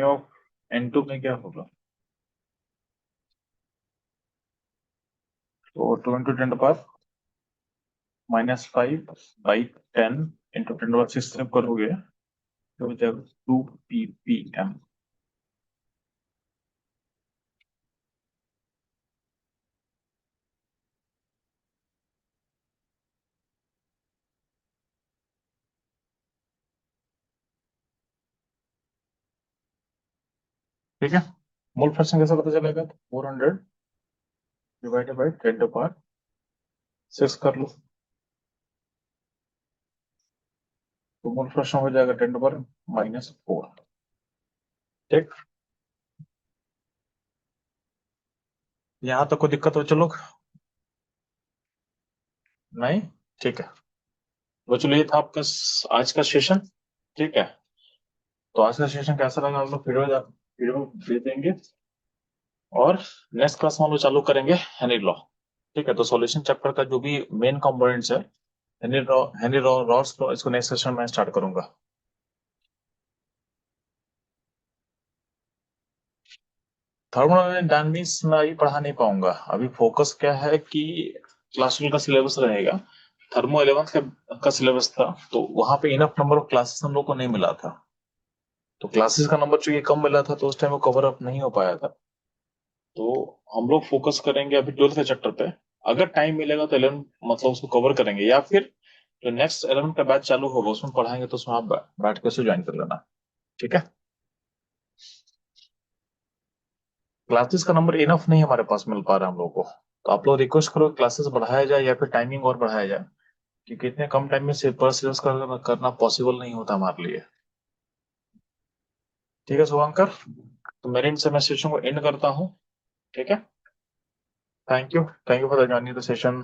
ऑफ N2 में क्या होगा, तो 2 × 10⁻⁵/10 इंटू 10⁻⁶ करोगे तो हो जाएगा 2 ppm। ठीक है, मोल फ्रैक्शन कैसे पता चलेगा, 400 डिवाइडेड बाय 10⁻⁶ कर लो, तो मोल फ्रैक्शन हो जाएगा 10⁻⁻⁴। ठीक, यहाँ तक कोई दिक्कत हो चलो नहीं। ठीक है, तो चलो ये था आपका आज का सेशन। ठीक है, तो आज का सेशन कैसा लगा आप लोग फीडबैक दे देंगे, और नेक्स्ट क्लास में हम लोग चालू करेंगे हेनरी लॉ। ठीक है, तो सॉल्यूशन चैप्टर का जो भी मेन कंपोनेंट्स है, हेनरी रॉल्स लॉ, इसको नेक्स्ट सेशन में स्टार्ट करूंगा। थर्मोडायनामिक्स में अभी पढ़ा नहीं पाऊंगा, अभी फोकस क्या है कि क्लास 12 का सिलेबस रहेगा। थर्मो 11th का सिलेबस था, तो वहां पे इनफ नंबर ऑफ क्लासेस हम लोग को नहीं मिला था, तो क्लासेस का नंबर चूंकि कम मिला था तो उस टाइम वो कवर अप नहीं हो पाया था। तो हम लोग फोकस करेंगे अभी 12th के चैप्टर पे। अगर टाइम मिलेगा तो 11 मतलब उसको कवर करेंगे, या फिर जो नेक्स्ट 11 का बैच चालू होगा उसमें पढ़ाएंगे, तो उसमें आप बैठ के उसे ज्वाइन कर लेना। ठीक है, क्लासेस का नंबर इनफ नहीं हमारे पास मिल पा रहा है हम लोग को, तो आप लोग रिक्वेस्ट करो क्लासेस बढ़ाया जाए या फिर टाइमिंग और बढ़ाया जाए, क्योंकि इतने कम टाइम में से पर सिलेबस करना पॉसिबल नहीं होता हमारे लिए। ठीक है शुभंकर, तो मेरे इन से मैं सेशन को एंड करता हूँ। ठीक है, thank you for joining the session.